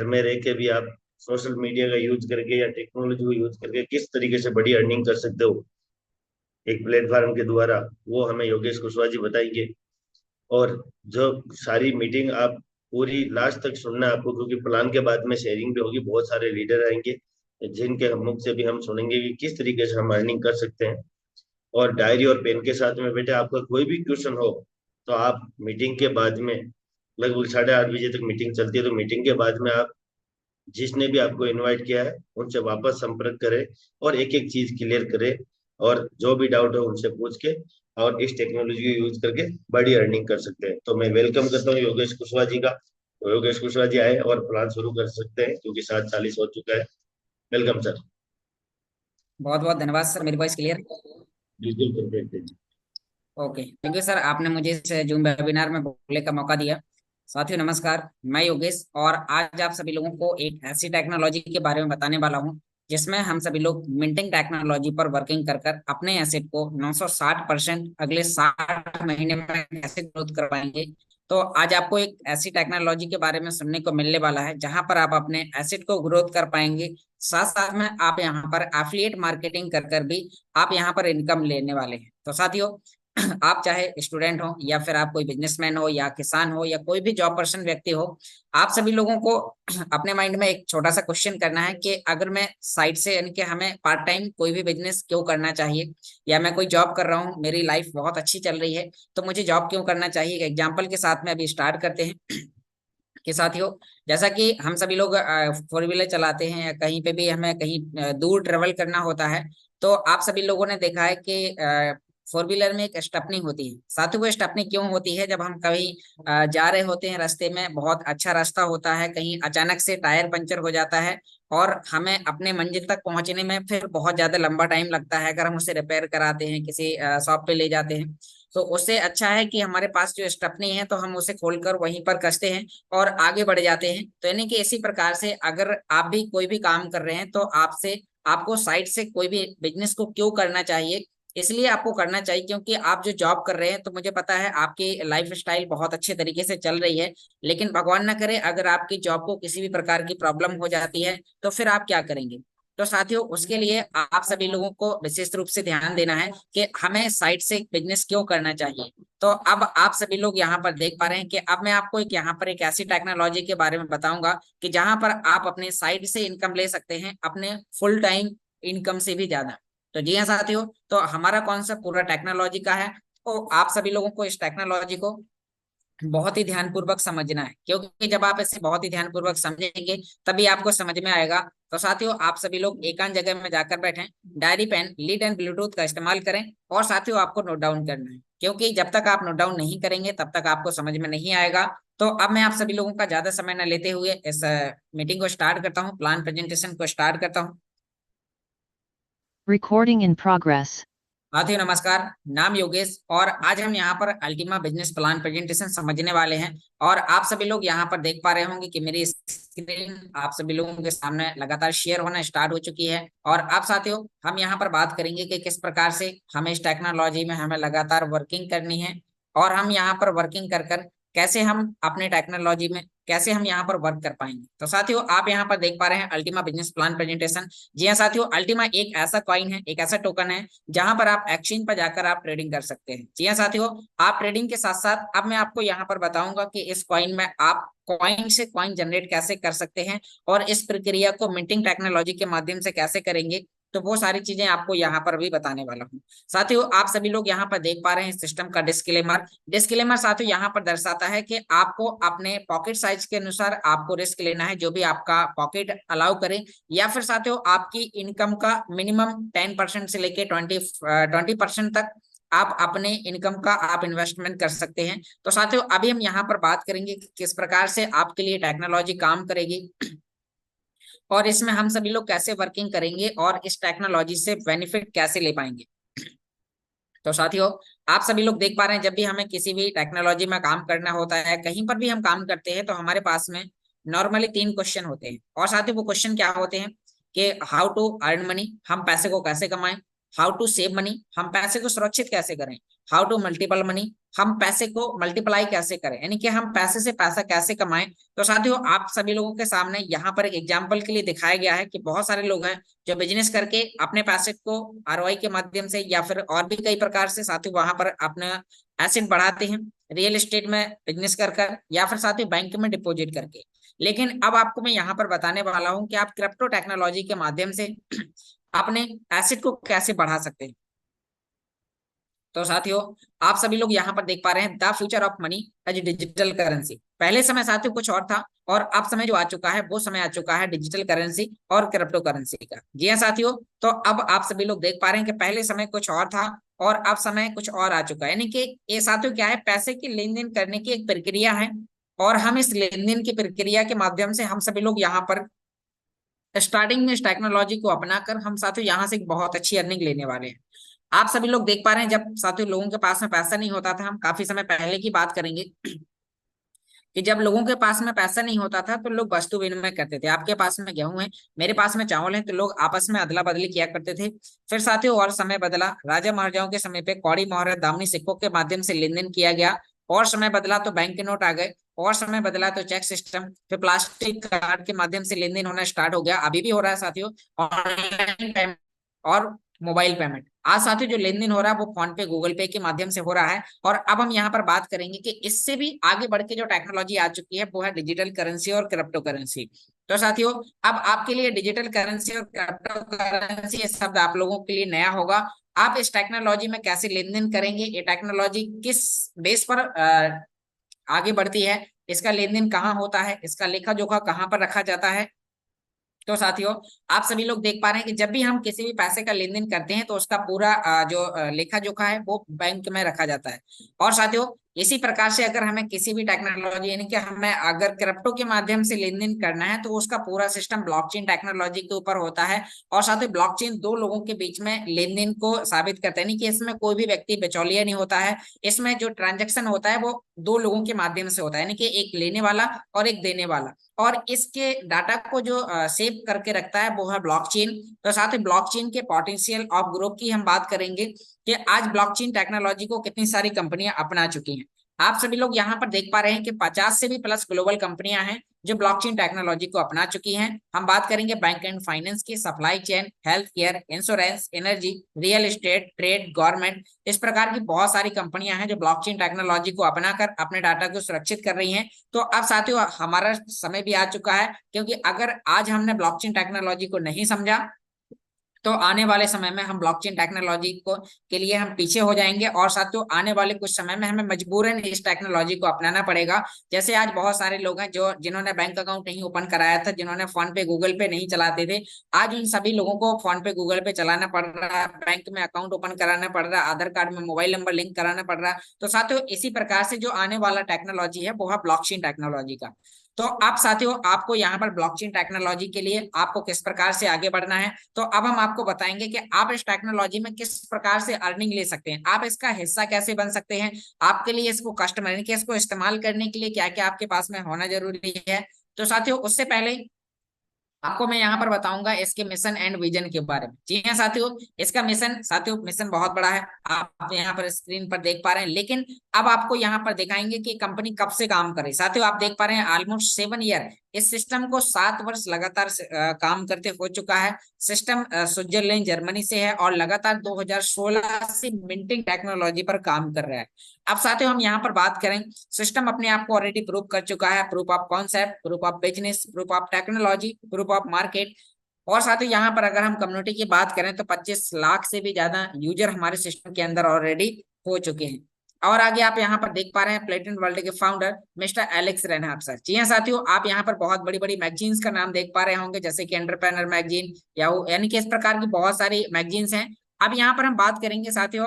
घर में रह के भी आप सोशल मीडिया का यूज करके या टेक्नोलॉजी को यूज करके किस तरीके से बड़ी अर्निंग कर सकते हो एक प्लेटफॉर्म के द्वारा, वो हमें योगेश कुशवाहा जी बताएंगे। और जो सारी मीटिंग आप पूरी लास्ट तक सुनना है आपको, क्योंकि प्लान के बाद में शेयरिंग भी होगी, बहुत सारे लीडर आएंगे जिनके मुख से भी हम सुनेंगे कि किस तरीके से हम अर्निंग कर सकते हैं। और डायरी और पेन के साथ में बेटे, आपका कोई भी क्वेश्चन हो तो आप मीटिंग के बाद में, लगभग 8:30 बजे तक मीटिंग चलती है, तो मीटिंग के बाद में आप जिसने भी आपको इनवाइट किया है उनसे वापस संपर्क करें और एक एक चीज क्लियर करें। और जो भी डाउट हो उनसे पूछ के और इस टेक्नोलॉजी को यूज करके बड़ी अर्निंग कर सकते हैं। तो मैं वेलकम करता हूँ योगेश कुशवाहा जी का। तो योगेश कुशवाहा जी आए और प्लान शुरू कर सकते हैं, क्योंकि 7:40 हो चुका है। Welcome sir. बहुत बहुत धन्यवाद सर। मेरी वॉइस क्लियर? बिल्कुल परफेक्ट है। ओके, थैंक यू सर, आपने मुझे इस जूम वेबिनार में बोलने का मौका दिया। साथियों नमस्कार, मैं योगेश और आज आप सभी लोगों को एक ऐसी टेक्नोलॉजी के बारे में बताने वाला हूं जिसमें हम सभी लोग मिंटिंग टेक्नोलॉजी पर वर्किंग कर कर अपने एसेट को 960% अगले 60 महीने में कैसे ग्रोथ करवाएंगे। तो आज आपको एक ऐसी टेक्नोलॉजी के बारे में सुनने को मिलने वाला है जहां पर आप अपने एसेट को ग्रोथ कर पाएंगे। साथ साथ में आप यहाँ पर एफिलिएट मार्केटिंग कर कर भी आप यहाँ पर इनकम लेने वाले हैं। तो साथियों, आप चाहे स्टूडेंट हो या फिर आप कोई बिजनेसमैन हो या किसान हो या कोई भी जॉब पर्सन व्यक्ति हो, आप सभी लोगों को अपने माइंड में एक छोटा सा क्वेश्चन करना है कि अगर मैं साइड से यानी कि हमें पार्ट टाइम कोई भी बिजनेस क्यों करना चाहिए, या मैं कोई जॉब कर रहा हूँ, मेरी लाइफ बहुत अच्छी चल रही है, तो मुझे जॉब क्यों करना चाहिए। एग्जाम्पल के साथ में अभी स्टार्ट करते हैं कि साथियों, जैसा कि हम सभी लोग फोर व्हीलर चलाते हैं या कहीं पे भी हमें कहीं दूर ट्रेवल करना होता है, तो आप सभी लोगों ने देखा है कि फोर व्हीलर में एक स्टेपनी होती है। साथियों, वो स्टेपनी क्यों होती है? जब हम कहीं जा रहे होते हैं, रास्ते में बहुत अच्छा रास्ता होता है, कहीं अचानक से टायर पंचर हो जाता है और हमें अपने मंजिल तक पहुंचने में फिर बहुत ज्यादा लंबा टाइम लगता है। अगर हम उसे रिपेयर कराते हैं, किसी शॉप पे ले जाते हैं, तो उससे अच्छा है कि हमारे पास जो स्टेपनी है तो हम उसे खोलकर वहीं पर कसते हैं और आगे बढ़ जाते हैं। तो यानी कि इसी प्रकार से अगर आप भी कोई भी काम कर रहे हैं तो आपसे आपको साइड से कोई भी बिजनेस को क्यों करना चाहिए, इसलिए आपको करना चाहिए क्योंकि आप जो जॉब कर रहे हैं, तो मुझे पता है आपकी लाइफ स्टाइल बहुत अच्छे तरीके से चल रही है। लेकिन भगवान ना करे अगर आपकी जॉब को किसी भी प्रकार की प्रॉब्लम हो जाती है तो फिर आप क्या करेंगे। तो साथियों, उसके लिए आप सभी लोगों को विशेष रूप से ध्यान देना है कि हमें साइड से बिजनेस क्यों करना चाहिए। तो अब आप सभी लोग यहाँ पर देख पा रहे हैं कि अब मैं आपको एक यहाँ पर एक ऐसी टेक्नोलॉजी के बारे में बताऊंगा कि जहां पर आप अपने साइड से इनकम ले सकते हैं, अपने फुल टाइम इनकम से भी ज्यादा। तो जी हाँ साथियों, तो हमारा कॉन्सेप्ट पूरा टेक्नोलॉजी का है। तो आप सभी लोगों को इस टेक्नोलॉजी को बहुत ही ध्यानपूर्वक समझना है, क्योंकि जब आप इसे बहुत ही ध्यानपूर्वक समझेंगे तभी आपको समझ में आएगा। तो साथियों, आप सभी लोग एकांत जगह में जाकर बैठें, diary pen lead and Bluetooth का इस्तेमाल करें और साथियों आपको नोट डाउन करना है, क्योंकि जब तक आप नोट डाउन नहीं करेंगे तब तक आपको समझ में नहीं आएगा। तो अब मैं आप सभी लोगों का ज्यादा समय न लेते हुए इस मीटिंग को स्टार्ट करता हूँ, प्लान प्रेजेंटेशन को स्टार्ट करता हूँ। Recording in progress. साथियों नमस्कार, नाम योगेश और आज हम यहाँ पर अल्टीमा बिजनेस प्लान प्रेजेंटेशन समझने वाले हैं। और आप सभी लोग यहाँ पर देख पा रहे होंगे कि मेरी स्क्रीन आप सभी लोगों के सामने लगातार शेयर होना स्टार्ट हो चुकी है। और आप साथियों, हम यहाँ पर बात करेंगे कि किस प्रकार से हमें इस टेक्नोलॉजी में हमें लगातार वर्किंग करनी है और हम यहाँ पर वर्किंग कर कर कैसे हम अपने टेक्नोलॉजी में कैसे हम यहाँ पर वर्क कर पाएंगे। तो साथियों, आप यहाँ पर देख पा रहे हैं अल्टीमा बिजनेस प्लान प्रेजेंटेशन। जी हाँ साथियों, अल्टीमा एक ऐसा कॉइन है, एक ऐसा टोकन है जहां पर आप एक्सचेंज पर जाकर आप ट्रेडिंग कर सकते हैं। जी हाँ साथियों, आप ट्रेडिंग के साथ साथ अब मैं आपको यहाँ पर बताऊंगा कि इस कॉइन में आप कॉइन से कॉइन जनरेट कैसे कर सकते हैं और इस प्रक्रिया को मिंटिंग टेक्नोलॉजी के माध्यम से कैसे करेंगे। तो वो सारी चीजें आपको यहाँ पर भी बताने वाला हूँ। साथियों, आप सभी लोग यहाँ पर देख पा रहे हैं सिस्टम का डिस्क्लेमर। डिस्क्लेमर साथियों यहाँ पर दर्शाता है कि आपको अपने पॉकेट साइज के अनुसार आपको रिस्क लेना है, जो भी आपका पॉकेट अलाउ करे, या फिर साथियों आपकी इनकम का मिनिमम 10% से लेके 20% तक आप अपने इनकम का आप इन्वेस्टमेंट कर सकते हैं। तो साथियों, अभी हम यहाँ पर बात करेंगे कि किस प्रकार से आपके लिए टेक्नोलॉजी काम करेगी और इसमें हम सभी लोग कैसे वर्किंग करेंगे और इस टेक्नोलॉजी से बेनिफिट कैसे ले पाएंगे। तो साथियों, आप सभी लोग देख पा रहे हैं जब भी हमें किसी भी टेक्नोलॉजी में काम करना होता है, कहीं पर भी हम काम करते हैं, तो हमारे पास में नॉर्मली 3 क्वेश्चन होते हैं। और साथियों, वो क्वेश्चन क्या होते हैं कि हाउ टू अर्न मनी, हम पैसे को कैसे कमाएं। हाउ टू सेव मनी, हम पैसे को सुरक्षित कैसे करें। हाउ टू मल्टीपल मनी, हम पैसे को मल्टीप्लाई कैसे करें, यानी कि हम पैसे से पैसा कैसे कमाएं। तो साथियों आप सभी लोगों के सामने यहाँ पर एक एग्जाम्पल के लिए दिखाया गया है कि बहुत सारे लोग हैं जो बिजनेस करके अपने पैसे को आरओआई के माध्यम से या फिर और भी कई प्रकार से साथियों वहां पर अपना एसेट बढ़ाते हैं, रियल एस्टेट में बिजनेस कर या फिर साथियों बैंक में डिपॉजिट करके। लेकिन अब आपको मैं यहाँ पर बताने वाला हूँ कि आप क्रिप्टो टेक्नोलॉजी के माध्यम से अपने एसेट को कैसे बढ़ा सकते हैं। तो साथियों आप सभी लोग यहाँ पर देख पा रहे हैं the future of money as digital currency. पहले समय साथियों कुछ और था और अब समय जो आ चुका है वो समय आ चुका है डिजिटल करेंसी और क्रिप्टो करेंसी का। जी हाँ साथियों, तो अब आप सभी लोग देख पा रहे हैं कि पहले समय कुछ और था और अब समय कुछ और आ चुका है, यानी कि ये साथियों क्या है, पैसे की लेन देन करने की एक प्रक्रिया है और हम इस लेन देन की प्रक्रिया के माध्यम से हम सभी लोग यहाँ पर स्टार्टिंग में इस टेक्नोलॉजी को अपनाकर हम साथियों यहाँ से एक बहुत अच्छी अर्निंग लेने वाले हैं। आप सभी लोग देख पा रहे हैं जब साथियों लोगों के पास में पैसा नहीं होता था, हम काफी समय पहले की बात करेंगे कि जब लोगों के पास में पैसा नहीं होता था तो लोग वस्तु विनिमय करते थे। आपके पास में गेहूं है, मेरे पास में चावल है, तो लोग आपस में अदला बदली किया करते थे। फिर साथियों और समय बदला, राजा महाराजाओं के समय पे कौड़ी मोहर दामनी सिक्कों के माध्यम से लेन देन किया गया। और समय बदला तो बैंक के नोट आ गए, और समय बदला तो चेक सिस्टम, फिर प्लास्टिक कार्ड के माध्यम से लेन देन होना स्टार्ट हो गया, अभी भी हो रहा है साथियों, ऑनलाइन पेमेंट और मोबाइल पेमेंट। आज साथियों जो लेन देन हो रहा है वो फोन पे गूगल पे के माध्यम से हो रहा है। और अब हम यहाँ पर बात करेंगे कि इससे भी आगे बढ़ के जो टेक्नोलॉजी आ चुकी है वो है डिजिटल करेंसी और क्रिप्टो करेंसी। तो साथियों अब आपके लिए डिजिटल करेंसी और क्रिप्टो करेंसी ये शब्द आप लोगों के लिए नया होगा। आप इस टेक्नोलॉजी में कैसे लेन देन करेंगे, ये टेक्नोलॉजी किस बेस पर आगे बढ़ती है, इसका लेन देन कहाँ होता है, इसका लेखा जोखा कहाँ पर रखा जाता है। तो साथियों आप सभी लोग देख पा रहे हैं कि जब भी हम किसी भी पैसे का लेन देन करते हैं तो उसका पूरा जो लेखा जोखा है वो बैंक में रखा जाता है। और साथियों इसी प्रकार से अगर हमें किसी भी टेक्नोलॉजी यानी कि हमें अगर क्रिप्टो के माध्यम से लेन देन करना है तो उसका पूरा सिस्टम ब्लॉकचेन टेक्नोलॉजी के ऊपर होता है। और साथ ही ब्लॉकचेन दो लोगों के बीच में लेन देन को साबित करता है, यानी कि इसमें कोई भी व्यक्ति बिचौलिया नहीं होता है। इसमें जो ट्रांजेक्शन होता है वो दो लोगों के माध्यम से होता है, यानी कि एक लेने वाला और एक देने वाला। और इसके डाटा को जो सेव करके रखता है वो है ब्लॉकचेन। तो साथ ही ब्लॉकचेन के पोटेंशियल ऑफ ग्रोथ की हम बात करेंगे कि आज ब्लॉकचेन टेक्नोलॉजी को कितनी सारी कंपनियां अपना चुकी हैं। आप सभी लोग यहाँ पर देख पा रहे हैं कि 50 से भी प्लस ग्लोबल कंपनियां हैं जो ब्लॉकचेन टेक्नोलॉजी को अपना चुकी हैं। हम बात करेंगे बैंक एंड फाइनेंस की, supply chain, health care, insurance, energy, real estate, trade, government, इस प्रकार की बहुत सारी कंपनियां हैं जो ब्लॉकचेन टेक्नोलॉजी को अपनाकर अपने डाटा को सुरक्षित कर रही हैं। तो अब साथियों हमारा समय भी आ चुका है, क्योंकि अगर आज हमने ब्लॉकचेन टेक्नोलॉजी को नहीं समझा तो आने वाले समय में हम ब्लॉकचेन टेक्नोलॉजी को के लिए हम पीछे हो जाएंगे। और साथियों आने वाले कुछ समय में हमें मजबूरन इस टेक्नोलॉजी को अपनाना पड़ेगा। जैसे आज बहुत सारे लोग हैं जो जिन्होंने बैंक अकाउंट नहीं ओपन कराया था, जिन्होंने फोन पे गूगल पे नहीं चलाते थे, आज उन सभी लोगों को फोन पे गूगल पे चलाना पड़ रहा है, बैंक में अकाउंट ओपन कराना पड़ रहा है, आधार कार्ड में मोबाइल नंबर लिंक कराना पड़ रहा है। तो साथियों इसी प्रकार से जो आने वाला टेक्नोलॉजी है वो है ब्लॉकचेन टेक्नोलॉजी का। तो आप साथियों आपको यहाँ पर ब्लॉकचेन टेक्नोलॉजी के लिए आपको किस प्रकार से आगे बढ़ना है, तो अब हम आपको बताएंगे कि आप इस टेक्नोलॉजी में किस प्रकार से अर्निंग ले सकते हैं, आप इसका हिस्सा कैसे बन सकते हैं, आपके लिए इसको कस्टमर यानी कि इसको इस्तेमाल करने के लिए क्या क्या आपके पास में होना जरूरी है। तो साथियों उससे पहले आपको मैं यहाँ पर बताऊंगा इसके मिशन एंड विजन के बारे में। जी हाँ साथियों, इसका मिशन साथियों मिशन बहुत बड़ा है, आप यहाँ पर स्क्रीन पर देख पा रहे हैं। लेकिन अब आपको यहाँ पर दिखाएंगे कि कंपनी कब से काम करे। साथियों आप देख पा रहे हैं ऑलमोस्ट 7 ईयर इस सिस्टम को 7 वर्ष लगातार काम करते हो चुका है। सिस्टम स्विट्जरलैंड जर्मनी से है और लगातार 2016 से मिंटिंग टेक्नोलॉजी पर काम कर रहा है। अब साथियों हम यहाँ पर बात करें, सिस्टम अपने आप को ऑलरेडी प्रूव कर चुका है, proof of concept, proof of business, proof of technology, proof of market. और साथियों यहाँ पर अगर हम कम्युनिटी की बात करें तो 25 लाख से भी ज्यादा यूजर हमारे सिस्टम के अंदर ऑलरेडी हो चुके हैं। और आगे आप यहाँ पर देख पा रहे हैं प्लेटिन वर्ल्ड के founder Mister Alex Reinhart sir. जी हाँ साथियों, आप यहाँ पर बहुत बड़ी बड़ी मैगजीन्स का नाम देख पा रहे होंगे जैसे कि एंटरप्रेन्योर मैगजीन या यानी कि इस प्रकार की बहुत सारी मैगजीन्स हैं। अब यहाँ पर हम बात करेंगे साथियों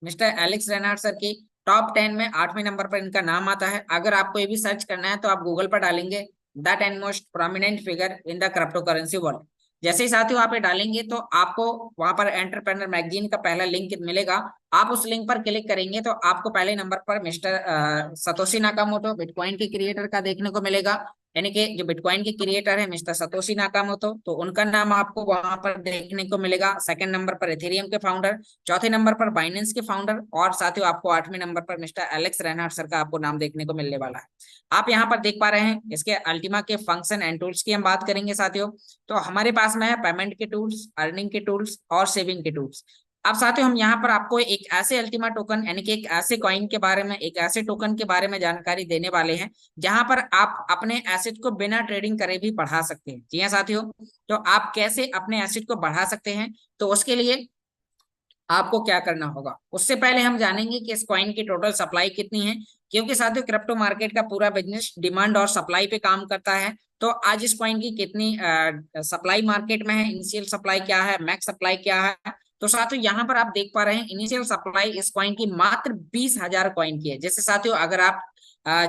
मिस्टर एलेक्स रेनहार्ट सर की टॉप 10 में 8वें नंबर पर इनका नाम आता है। अगर आपको ये भी सर्च करना है तो आप गूगल पर डालेंगे the 10 most prominent figure in the crypto currency world. जैसे ही साथियों आप ये डालेंगे तो आपको वहां पर एंटरप्रेन्योर मैगजीन का पहला लिंक मिलेगा। आप उस लिंक पर क्लिक करेंगे तो आपको पहले नंबर पर मिस्टर सतोशी नाकामोटो बिटकॉइन के क्रिएटर का देखने को मिलेगा। यानी कि जो बिटकॉइन के क्रिएटर है मिस्टर सतोशी नाकामोतो, तो उनका नाम आपको वहां पर देखने को मिलेगा। सेकंड नंबर पर एथेरियम के फाउंडर, चौथे नंबर पर बाइनेंस के फाउंडर, और साथियों आपको 8वें नंबर पर मिस्टर एलेक्स रेनहार्ड सर का आपको नाम देखने को मिलने वाला है। आप यहाँ पर देख पा रहे हैं इसके अल्टीमा के फंक्शन एंड टूल्स की हम बात करेंगे साथियों। तो हमारे पास में है पेमेंट के टूल्स, अर्निंग के टूल्स और सेविंग के टूल्स। अब साथियों हम यहाँ पर आपको एक ऐसे अल्टीमा टोकन यानी कि एक ऐसे कॉइन के बारे में, एक ऐसे टोकन के बारे में जानकारी देने वाले हैं जहां पर आप अपने एसेट को बिना ट्रेडिंग करे भी बढ़ा सकते हैं। जी हाँ साथियों, तो आप कैसे अपने एसेट को बढ़ा सकते हैं, तो उसके लिए आपको क्या करना होगा। उससे पहले हम जानेंगे कि इस कॉइन की टोटल सप्लाई कितनी है, क्योंकि साथियों क्रिप्टो मार्केट का पूरा बिजनेस डिमांड और सप्लाई पे काम करता है। तो आज इस कॉइन की कितनी सप्लाई मार्केट में है, इनिशियल सप्लाई क्या है, मैक्स सप्लाई क्या है। तो साथियों यहाँ पर आप देख पा रहे हैं इनिशियल सप्लाई इस कॉइन की मात्र 20,000 कॉइन की है। जैसे साथियों अगर आप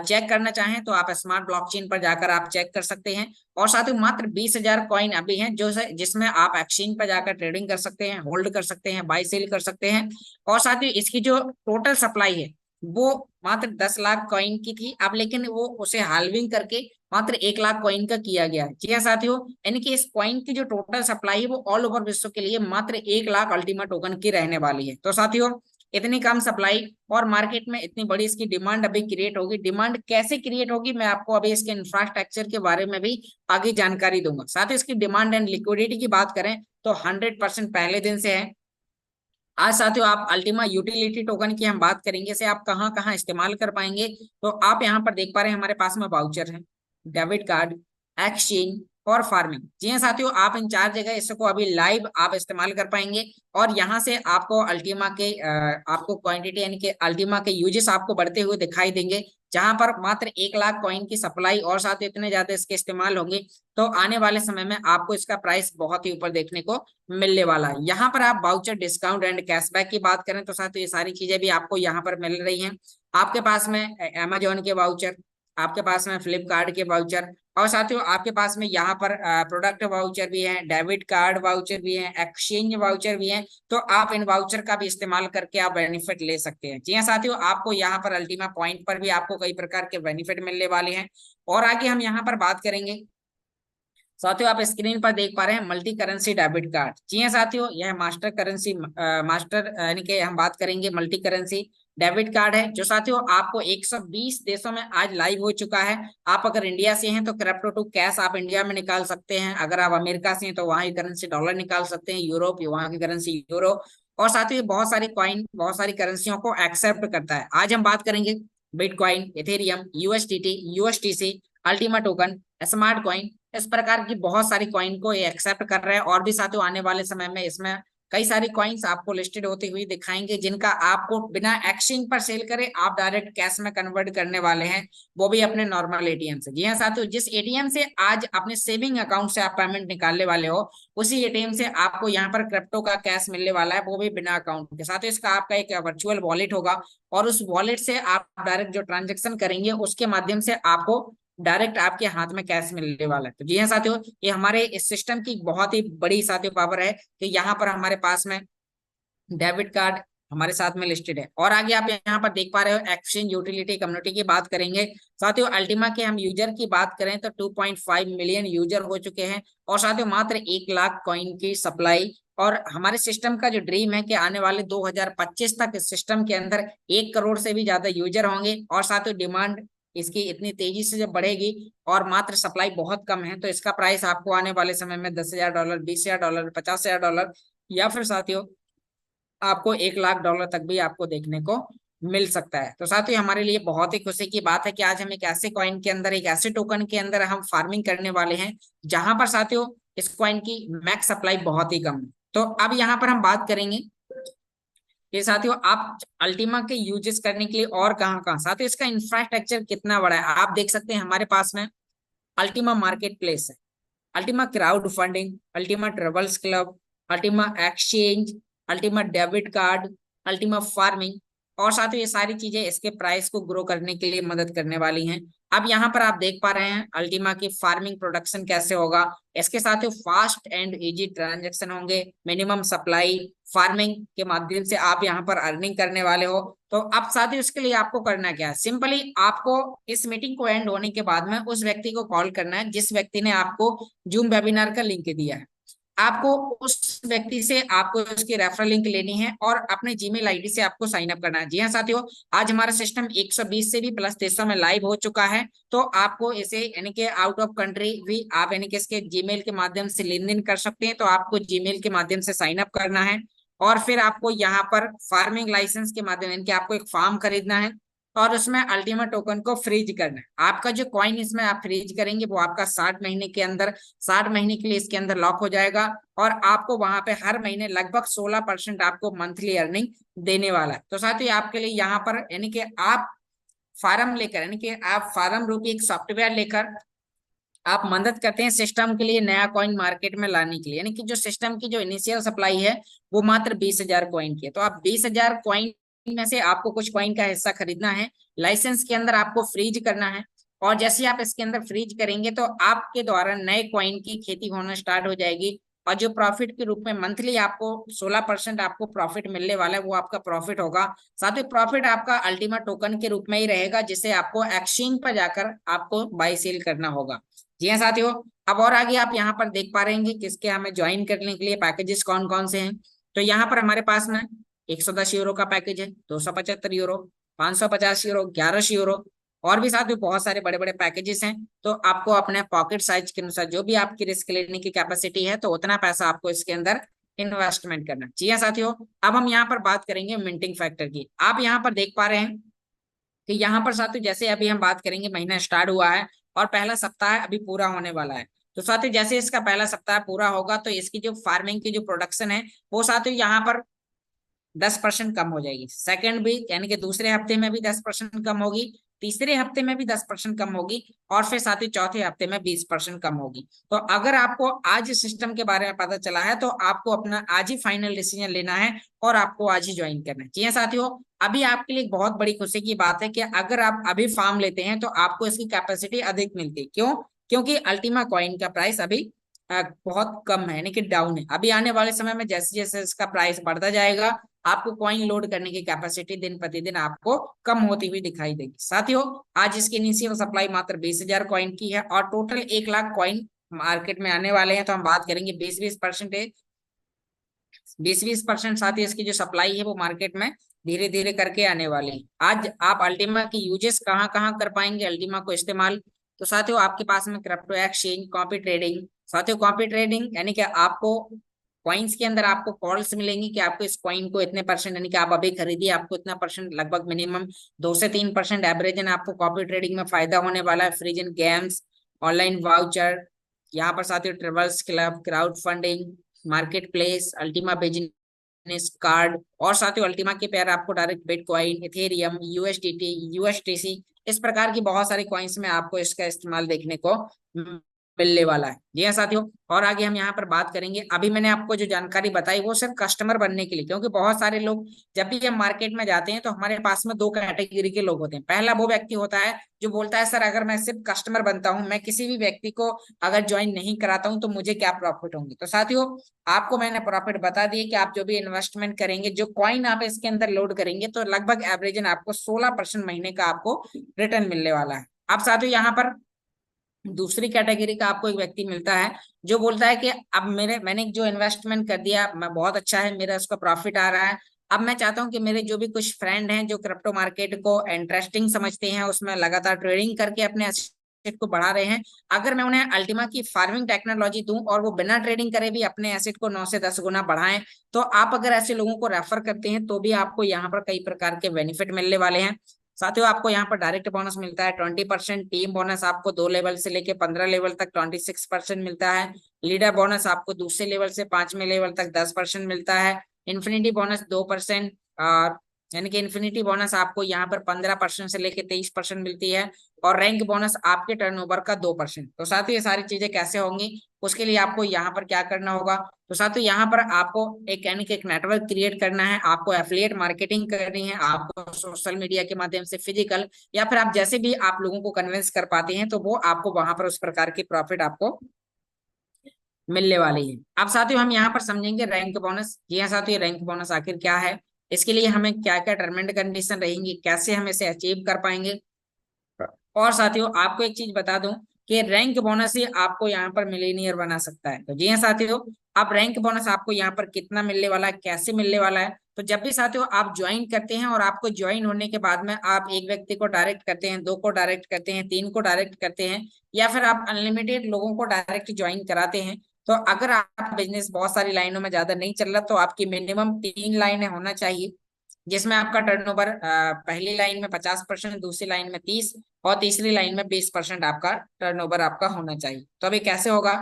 चेक करना चाहें तो आप स्मार्ट ब्लॉकचेन पर जाकर आप चेक कर सकते हैं। और साथियों मात्र 20,000 कॉइन अभी हैं जो जिसमें आप एक्सचेंज पर जाकर ट्रेडिंग कर सकते हैं, होल्ड कर सकते हैं, बाई सेल कर सकते हैं। और साथियों इसकी जो टोटल सप्लाई है वो मात्र 10 लाख कॉइन की थी अब, लेकिन वो उसे हाल्विंग करके मात्र 1 लाख कॉइन का किया गया है। जी हाँ साथियों, यानी कि इस कॉइन की जो टोटल सप्लाई है वो ऑल ओवर विश्व के लिए मात्र 1 लाख अल्टीमा टोकन की रहने वाली है। तो साथियों इतनी कम सप्लाई और मार्केट में इतनी बड़ी इसकी डिमांड अभी क्रिएट होगी। डिमांड कैसे क्रिएट होगी मैं आपको अभी इसके इंफ्रास्ट्रक्चर के बारे में भी आगे जानकारी दूंगा। साथ ही इसकी डिमांड एंड लिक्विडिटी की बात करें तो 100% पहले दिन से है। आज साथियों आप अल्टीमा यूटिलिटी टोकन की हम बात करेंगे, इसे आप कहाँ कहाँ इस्तेमाल कर पाएंगे। तो आप यहाँ पर देख पा रहे हैं हमारे पास में वाउचर है, डेबिट कार्ड, एक्सचेंज और फार्मिंग। जी हाँ साथियों, आप इन 4 जगह इसको अभी लाइव आप इस्तेमाल कर पाएंगे। और यहाँ से आपको अल्टीमा के आपको क्वांटिटी यानी कि अल्टीमा के यूजेस आपको बढ़ते हुए दिखाई देंगे, जहां पर मात्र 1 लाख कॉइन की सप्लाई और साथ इतने ज्यादा इसके इस्तेमाल होंगे तो आने वाले समय में आपको इसका प्राइस बहुत ही ऊपर देखने को मिलने वाला है। यहाँ पर आप वाउचर, डिस्काउंट एंड कैशबैक की बात करें तो साथियों ये सारी चीजें भी आपको यहाँ पर मिल रही हैं। आपके पास में अमेजोन के वाउचर, आपके पास में फ्लिपकार्ट के वाउचर, और साथियों आपके पास में यहाँ पर प्रोडक्ट वाउचर भी है, डेबिट कार्ड वाउचर भी है, एक्सचेंज वाउचर भी है। तो आप इन वाउचर का भी इस्तेमाल करके आप बेनिफिट ले सकते हैं। जी हाँ साथियों, आपको यहाँ पर अल्टीमा पॉइंट पर भी आपको कई प्रकार के बेनिफिट मिलने वाले हैं। और आगे हम यहाँ पर बात करेंगे साथियों, आप स्क्रीन पर देख पा रहे हैं मल्टी करेंसी डेबिट कार्ड। जी हाँ साथियों, यह मास्टर करेंसी मास्टर यानी कि हम बात करेंगे मल्टी करेंसी डेबिट कार्ड है, जो साथियों आपको 120 देशों में आज लाइव हो चुका है। आप अगर इंडिया से हैं तो क्रिप्टो टू कैश आप इंडिया में निकाल सकते हैं, अगर आप अमेरिका से हैं तो वहां की करेंसी डॉलर निकाल सकते हैं, यूरोप वहां की करेंसी यूरो। और साथियों बहुत सारी कॉइन, बहुत सारी करेंसियों को एक्सेप्ट करता है। आज हम बात करेंगे bitcoin, ethereum, USDT, USTC, Ultima token, smart coin, इस प्रकार की बहुत सारी कॉइन को ये एक्सेप्ट कर रहे हैं। और भी साथियों आने वाले समय में इसमें कई सारी कॉइन्स आपको लिस्टेड होती हुई दिखाएंगे, जिनका आपको बिना एक्सचेंज पर सेल करे आप डायरेक्ट कैश में कन्वर्ट करने वाले हैं, वो भी अपने नॉर्मल एटीएम से। जी हाँ साथियों, जिस एटीएम से आज अपने सेविंग अकाउंट से आप पेमेंट निकालने वाले हो, उसी एटीएम से आपको यहाँ पर क्रिप्टो का कैश मिलने वाला है, वो भी बिना अकाउंट के। साथ इसका आपका एक वर्चुअल वॉलेट होगा और उस वॉलेट से आप डायरेक्ट जो ट्रांजेक्शन करेंगे उसके माध्यम से आपको डायरेक्ट आपके हाथ में कैश मिलने वाला है। तो जी हाँ साथियों, ये हमारे इस सिस्टम की बहुत ही बड़ी साथियों पावर है कि यहाँ पर हमारे पास में डेबिट कार्ड हमारे साथ में लिस्टेड है। और आगे आप यहाँ पर देख पा रहे हो एक्सचेंज यूटिलिटी कम्युनिटी की बात करेंगे साथियों। अल्टीमा के हम यूजर की बात करें तो 2.5 मिलियन यूजर हो चुके हैं और साथियों मात्र 1 लाख कॉइन की सप्लाई। और हमारे सिस्टम का जो ड्रीम है कि आने वाले 2025 तक इस सिस्टम के अंदर 1 करोड़ से भी ज्यादा यूजर होंगे। और साथियों डिमांड इसकी इतनी तेजी से जब बढ़ेगी और मात्र सप्लाई बहुत कम है तो इसका प्राइस आपको आने वाले समय में $10,000, $20,000, $50,000 या फिर साथियों आपको $1 लाख तक भी आपको देखने को मिल सकता है। तो साथियों हमारे लिए बहुत ही खुशी की बात है कि आज हम एक ऐसे कॉइन के अंदर, एक ऐसे टोकन के अंदर हम फार्मिंग करने वाले हैं जहां पर साथियों इस कॉइन की मैक्स सप्लाई बहुत ही कम है। तो अब यहाँ पर हम बात करेंगे कि साथियों आप अल्टीमा के यूजेस करने के लिए और कहाँ कहाँ, साथियों इसका इंफ्रास्ट्रक्चर कितना बड़ा है आप देख सकते हैं। हमारे पास में अल्टीमा मार्केट प्लेस है, Ultima crowd funding, Ultima travels club, Ultima exchange, Ultima debit card, Ultima farming, और साथ ही ये सारी चीजें इसके प्राइस को ग्रो करने के लिए मदद करने वाली हैं। अब यहाँ पर आप देख पा रहे हैं अल्टीमा की फार्मिंग प्रोडक्शन कैसे होगा। इसके साथ ही फास्ट एंड इजी ट्रांजैक्शन होंगे, मिनिमम सप्लाई, फार्मिंग के माध्यम से आप यहाँ पर अर्निंग करने वाले हो। तो अब साथ ही उसके लिए आपको करना क्या है, सिंपली आपको इस मीटिंग को एंड होने के बाद में उस व्यक्ति को कॉल करना है जिस व्यक्ति ने आपको जूम वेबिनार का लिंक दिया है। आपको उस व्यक्ति से आपको उसकी रेफरल लिंक लेनी है और अपने जीमेल आईडी से आपको साइन अप करना है। जी हाँ साथियों, आज हमारा सिस्टम 120 से भी प्लस देशों में लाइव हो चुका है। तो आपको इसे यानी कि आउट ऑफ कंट्री भी आप यानी कि इसके जीमेल के माध्यम से लेन देन कर सकते हैं। तो आपको जीमेल के माध्यम से साइन अप करना है और फिर आपको यहाँ पर फार्मिंग लाइसेंस के माध्यम यानी कि आपको एक फार्म खरीदना है और उसमें अल्टीमा टोकन को फ्रीज करना है। आपका जो कॉइन इसमें आप फ्रीज करेंगे वो आपका 60 महीने के अंदर 60 महीने के लिए इसके अंदर लॉक हो जाएगा और आपको वहां पे हर महीने लगभग 16% आपको मंथली अर्निंग देने वाला है। तो साथ ही आपके लिए यहाँ पर यानी कि आप फार्म लेकर यानी कि आप फार्म रूपी एक सॉफ्टवेयर लेकर आप मदद करते हैं सिस्टम के लिए नया कॉइन मार्केट में लाने के लिए। यानी कि जो सिस्टम की जो इनिशियल सप्लाई है वो मात्र 20,000 कॉइन की है। तो आप 20,000 कॉइन में से आपको कुछ कॉइन का हिस्सा खरीदना है, लाइसेंस के अंदर आपको फ्रीज करना है और जैसे ही आप इसके अंदर फ्रीज करेंगे तो आपके द्वारा नए कॉइन की खेती होना स्टार्ट हो जाएगी और जो प्रॉफिट के रूप में मंथली आपको 16% आपको प्रॉफिट मिलने वाला है वो आपका प्रॉफिट होगा। साथ ही प्रॉफिट आपका अल्टीमा टोकन के रूप में ही रहेगा जिसे आपको एक्सचेंज पर जाकर आपको बाई सेल करना होगा। जी हाँ साथियों, अब और आगे आप यहाँ पर देख पा रहे हैं कि इसके हमें ज्वाइन करने के लिए पैकेजेस कौन कौन से हैं। तो यहाँ पर हमारे पास में 110 यूरो का पैकेज है, 275 यूरो, 550 यूरो, 1100 यूरो और भी साथ में बहुत सारे बड़े बड़े पैकेजेस हैं। तो आपको अपने पॉकेट साइज के अनुसार जो भी आपकी रिस्क लेने की कैपेसिटी है तो उतना पैसा आपको इसके अंदर इन्वेस्टमेंट करना। जी हाँ साथियों, अब हम यहाँ पर बात करेंगे मिंटिंग फैक्टर की। आप यहाँ पर देख पा रहे हैं कि यहाँ पर साथियों जैसे अभी हम बात करेंगे, महीना स्टार्ट हुआ है और पहला सप्ताह अभी पूरा होने वाला है। तो साथियों जैसे इसका पहला सप्ताह पूरा होगा तो इसकी जो फार्मिंग की जो प्रोडक्शन है वो साथियों यहाँ पर 10% कम हो जाएगी। सेकंड भी यानी कि दूसरे हफ्ते में भी 10% कम होगी, तीसरे हफ्ते में भी 10% कम होगी और फिर साथ ही चौथे हफ्ते में 20% कम होगी। तो अगर आपको आज सिस्टम के बारे में पता चला है तो आपको अपना आज ही फाइनल डिसीजन लेना है और आपको आज ही ज्वाइन करना है। जी हाँ साथियों, अभी आपके लिए बहुत बड़ी खुशी की बात है कि अगर आप अभी फार्म लेते हैं तो आपको इसकी कैपेसिटी अधिक मिलती है। क्यों? क्योंकि अल्टीमा कॉइन का प्राइस अभी बहुत कम है यानी कि डाउन है। अभी आने वाले समय में जैसे जैसे इसका प्राइस बढ़ता जाएगा आपको कॉइन लोड करने की कैपेसिटी दिन प्रतिदिन आपको कम होती हुई दिखाई देगी। साथियों आज इसकी इनिशियल सप्लाई मात्र 20,000 कॉइन की है और टोटल 1 लाख कॉइन मार्केट में आने वाले हैं। तो हम बात करेंगे 20-20% साथ ही इसकी जो सप्लाई है वो मार्केट में धीरे धीरे करके आने वाली है। आज आप अल्टीमा की यूजेस कहाँ कहाँ कर पाएंगे अल्टीमा को इस्तेमाल। तो साथियों आपके पास में क्रिप्टो एक्सचेंज, कॉपी ट्रेडिंग। साथियों कॉपी ट्रेडिंग यानी कि आपको कॉइन्स के अंदर आपको कॉल्स मिलेंगी कि आपको इस कॉइन को इतने परसेंट यानी कि आप अभी खरीदिए आपको इतना परसेंट, लगभग मिनिमम 2 से 3% एवरेज आपको कॉपी ट्रेडिंग में फायदा होने वाला है। Freeze in games, online voucher, यहाँ पर साथियों travels club, crowd funding, market place, Ultima business card और साथियों अल्टीमा के पैर आपको direct bitcoin, ethereum, USDT, USTC, इस प्रकार की बहुत सारी कॉइन्स में आपको इसका इस्तेमाल देखने को मिलने वाला है। जी हाँ साथियों, और आगे हम यहाँ पर बात करेंगे। अभी मैंने आपको जो जानकारी बताई वो सिर्फ कस्टमर बनने के लिए, क्योंकि बहुत सारे लोग जब भी हम मार्केट में जाते हैं तो हमारे पास में 2 कैटेगरी के लोग होते हैं। पहला वो व्यक्ति होता है जो बोलता है सर अगर मैं सिर्फ कस्टमर बनता हूं, मैं किसी भी व्यक्ति को अगर ज्वाइन नहीं कराता हूं तो मुझे क्या प्रॉफिट होंगे। तो साथियों आपको मैंने प्रॉफिट बता दिए कि आप जो भी इन्वेस्टमेंट करेंगे, जो कॉइन आप इसके अंदर लोड करेंगे तो लगभग एवरेजन आपको 16% महीने का आपको रिटर्न मिलने वाला है। अब साथियों यहाँ पर दूसरी कैटेगरी का आपको एक व्यक्ति मिलता है जो बोलता है कि अब मैंने जो इन्वेस्टमेंट कर दिया मैं बहुत अच्छा है, मेरा उसका प्रॉफिट आ रहा है, अब मैं चाहता हूं कि मेरे जो भी कुछ फ्रेंड हैं जो क्रिप्टो मार्केट को इंटरेस्टिंग समझते हैं, उसमें लगातार ट्रेडिंग करके अपने एसेट को बढ़ा रहे हैं, अगर मैं उन्हें अल्टीमा की फार्मिंग टेक्नोलॉजी दूं और वो बिना ट्रेडिंग करे भी अपने एसेट को 9 से 10 गुना बढ़ाएं, तो आप अगर ऐसे लोगों को रेफर करते हैं तो भी आपको यहाँ पर कई प्रकार के बेनिफिट मिलने वाले हैं। साथियों आपको यहाँ पर डायरेक्ट बोनस मिलता है 20%, टीम बोनस आपको 2 लेवल से लेके 15 लेवल तक 26% मिलता है, लीडर बोनस आपको दूसरे लेवल से 5वें लेवल तक 10% मिलता है, इन्फिनिटी बोनस 2% और यानी कि इन्फिनिटी बोनस आपको यहाँ पर 15% से लेके 23% मिलती है, और रैंक बोनस आपके टर्नओवर का 2%। तो साथ ही ये सारी चीजें कैसे होंगी, उसके लिए आपको यहाँ पर क्या करना होगा, तो साथ ही यहाँ पर आपको एक यानी कि एक नेटवर्क क्रिएट करना है, आपको एफिलिएट मार्केटिंग करनी है, आपको सोशल मीडिया के माध्यम से फिजिकल या फिर आप जैसे भी आप लोगों को कन्विंस कर पाते हैं, तो वो आपको वहां पर उस प्रकार की प्रॉफिट आपको मिलने वाली है। अब साथियों हम यहाँ पर समझेंगे रैंक बोनस। जी हाँ साथियों, रैंक बोनस आखिर क्या है, इसके लिए हमें क्या क्या टर्म एंड कंडीशन रहेंगी, कैसे हम इसे अचीव कर पाएंगे। और साथियों आपको एक चीज बता दूं कि रैंक बोनस ही आपको यहाँ पर मिलीनियर बना सकता है। तो जी हाँ साथियों, अब रैंक बोनस आपको यहाँ पर कितना मिलने वाला है, कैसे मिलने वाला है, तो जब भी साथियों आप ज्वाइन करते हैं और आपको ज्वाइन होने के बाद में आप एक व्यक्ति को डायरेक्ट करते हैं, दो को डायरेक्ट करते हैं, तीन को डायरेक्ट करते हैं, या फिर आप अनलिमिटेड लोगों को डायरेक्ट ज्वाइन कराते हैं, तो अगर आप बिजनेस बहुत सारी लाइनों में ज्यादा नहीं चल रहा, तो आपकी मिनिमम 3 लाइनें होना चाहिए, जिसमें आपका टर्नओवर पहली लाइन में 50%, दूसरी लाइन में 30, और तीसरी लाइन में 20% आपका टर्नओवर आपका होना चाहिए। तो अभी कैसे होगा,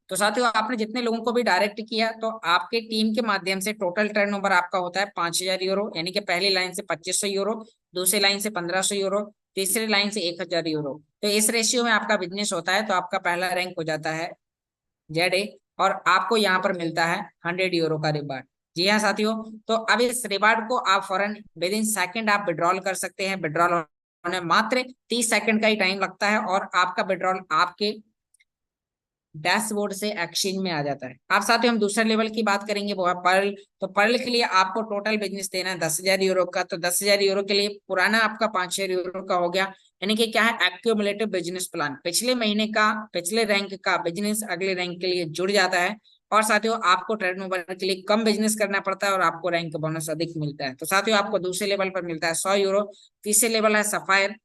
तो साथियों आपने जितने लोगों को भी डायरेक्ट किया, तो आपके टीम के माध्यम से टोटल टर्नओवर आपका होता है 5,000 यूरो, यानी कि पहली लाइन से 2,500 यूरो, दूसरी लाइन से 1,500 यूरो, तीसरी लाइन से 1,000 यूरो। तो इस रेशियो में आपका बिजनेस होता है, तो आपका पहला रैंक हो जाता है ZA, और आपको यहाँ पर मिलता है 100 यूरो का रिवार्ड। जी हाँ साथियों, तो अब इस रिवार्ड को आप फौरन विद इन सेकेंड आप विड्रॉल कर सकते हैं। विड्रॉल होने मात्र 30 सेकंड का ही टाइम लगता है, और आपका विड्रॉल आपके डैशबोर्ड से एक्सचेंज में आ जाता है। आप साथियों हम दूसरे लेवल की बात करेंगे, वो है पर्ल। तो पर्ल के लिए आपको टोटल बिजनेस देना है 10,000 यूरो का। तो 10,000 यूरो के लिए पुराना आपका 5,000 यूरो का हो गया, यानी कि क्या है, एक्यूमुलेटिव बिजनेस प्लान। पिछले महीने का, पिछले रैंक का बिजनेस अगले रैंक के लिए जुड़ जाता है, और साथियों आपको टर्नओवर के लिए कम बिजनेस करना पड़ता है, और आपको रैंक बोनस अधिक मिलता है। तो साथियों आपको दूसरे लेवल पर मिलता है 100 यूरो। तीसरे लेवल है सफायर।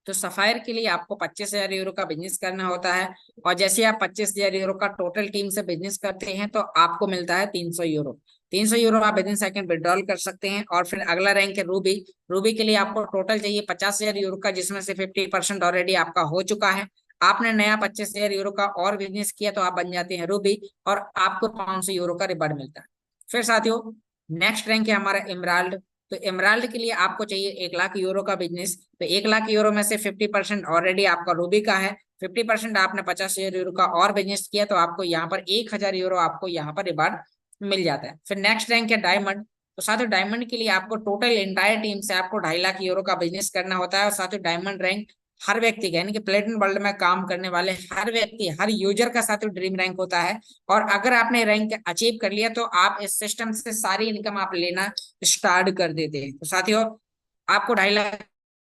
तो सफायर के लिए आपको 25,000 यूरो का बिजनेस करना होता है, और जैसे आप 25,000 यूरो का टोटल टीम से बिजनेस करते हैं, तो आपको मिलता है 300 यूरो। 300 यूरो आप विद इन सेकंड विड्रॉल कर सकते हैं। और फिर अगला रैंक है रूबी। रूबी के लिए आपको टोटल चाहिए 50,000 यूरो का, जिसमें से 50% ऑलरेडी आपका हो चुका है। आपने नया 25,000 यूरो का और बिजनेस किया, तो आप बन जाते हैं रूबी, और आपको 500 यूरो का रिवार्ड मिलता है। फिर साथियों नेक्स्ट रैंक है हमारा इमराल्ड। तो इमराल्ड के लिए आपको चाहिए 1,00,000 यूरो का बिजनेस। तो 1,00,000 यूरो में से 50% ऑलरेडी आपका रूबी का है, 50% आपने 50,000 यूरो का और बिजनेस किया, तो आपको यहाँ पर 1,000 यूरो आपको यहाँ पर रिवार्ड मिल जाता है। फिर नेक्स्ट रैंक है डायमंड। तो साथियों डायमंड के लिए आपको टोटल इंटायर टीम से आपको 2,50,000 यूरो का बिजनेस करना होता है। और साथियों डायमंड रैंक हर व्यक्ति का, यानी कि प्लेटिनम वर्ल्ड में काम करने वाले हर व्यक्ति, हर यूजर का साथियों ड्रीम रैंक होता है। और अगर आपने रैंक अचीव कर लिया, तो आप इस सिस्टम से सारी इनकम आप लेना स्टार्ट कर देते हैं। तो साथियों आपको 2,50,000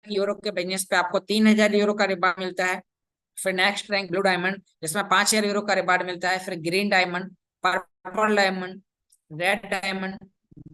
यूरो के बिजनेस पे आपको 3,000 यूरो का रिवार्ड मिलता है। फिर नेक्स्ट रैंक ब्लू डायमंड, जिसमें 5,000 यूरो का रिवार्ड मिलता है। फिर green diamond, purple diamond, red diamond,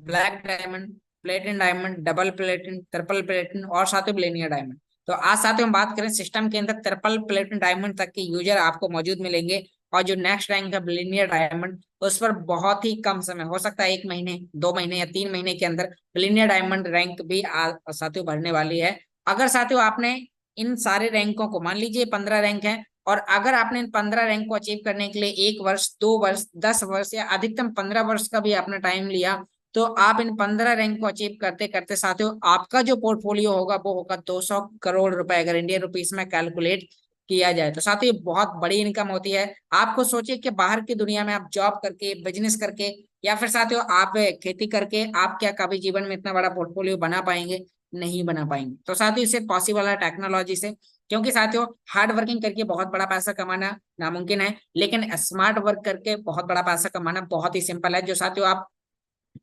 black diamond, Platin diamond, double Platin, triple Platin, और साथ ही डायमंड। तो आज साथ ही हम बात करें सिस्टम के अंदर ट्रिपल प्लेटिन डायमंड तक के यूजर आपको मौजूद मिलेंगे। और जो नेक्स्ट रैंक है बिलियनियर डायमंड, उस पर बहुत ही कम समय, हो सकता है 1 महीने, 2 महीने या 3 महीने के अंदर बिलियनियर डायमंड रैंक भी साथियों बढ़ने वाली है। अगर साथियों आपने इन सारे रैंकों को, मान लीजिए 15 रैंक है, और अगर आपने इन 15 रैंक को अचीव करने के लिए 1 वर्ष, 2 वर्ष, 10 वर्ष या अधिकतम 15 वर्ष का भी आपने टाइम लिया, तो आप इन 15 रैंक को अचीव करते करते साथियों आपका जो पोर्टफोलियो होगा वो होगा 200 करोड़ रुपए, अगर इंडियन रुपीस में कैलकुलेट किया जाए। तो साथियों बहुत बड़ी इनकम होती है। आपको सोचिए कि बाहर की दुनिया में आप जॉब करके, बिजनेस करके, या फिर साथियों आप खेती करके, आप क्या कभी जीवन में इतना बड़ा पोर्टफोलियो बना पाएंगे? नहीं बना पाएंगे। तो साथियों इसे पॉसिबल है टेक्नोलॉजी से, क्योंकि साथियों हार्ड वर्किंग करके बहुत बड़ा पैसा कमाना नामुमकिन है, लेकिन स्मार्ट वर्क करके बहुत बड़ा पैसा कमाना बहुत ही सिंपल है, जो साथियों आप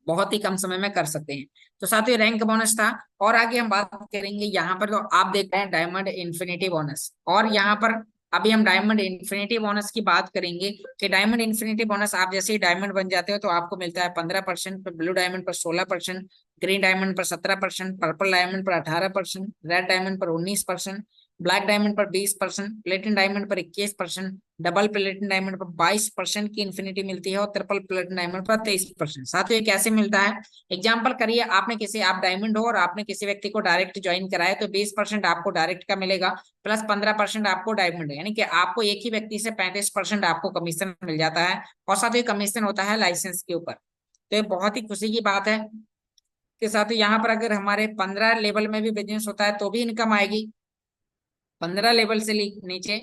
बहुत ही कम समय में कर सकते हैं। तो साथियों रैंक बोनस था, और आगे हम बात करेंगे यहाँ पर। तो आप देख रहे हैं डायमंड इन्फिनिटी बोनस, और यहाँ पर अभी हम डायमंड इन्फिनिटी बोनस की बात करेंगे कि डायमंड इन्फिनिटी बोनस आप जैसे ही डायमंड बन जाते हो, तो आपको मिलता है 15%, पर ब्लू डायमंड पर 16%, ग्रीन डायमंड पर 17%, पर्पल डायमंड पर 18%, रेड डायमंड पर 19%, ब्लैक डायमंड पर 20%, प्लेटिन डायमंड पर 21%, डबल प्लेटिन डायमंड पर 22% की इन्फिनिटी मिलती है, और ट्रिपल प्लेटिन डायमंड पर 23%। साथियों ये कैसे मिलता है, एग्जाम्पल करिए, आपने किसी, आप डायमंड हो और आपने किसी व्यक्ति को डायरेक्ट ज्वाइन कराया, तो 20% आपको डायरेक्ट का मिलेगा, प्लस 15% आपको डायमंड, यानी कि आपको एक ही व्यक्ति से 35% आपको कमीशन मिल जाता है। और साथ ही कमीशन होता है लाइसेंस के ऊपर। तो ये बहुत ही खुशी की बात है के साथ यहाँ पर अगर हमारे 15 लेवल में भी बिजनेस होता है तो भी इनकम आएगी। 15 लेवल से नीचे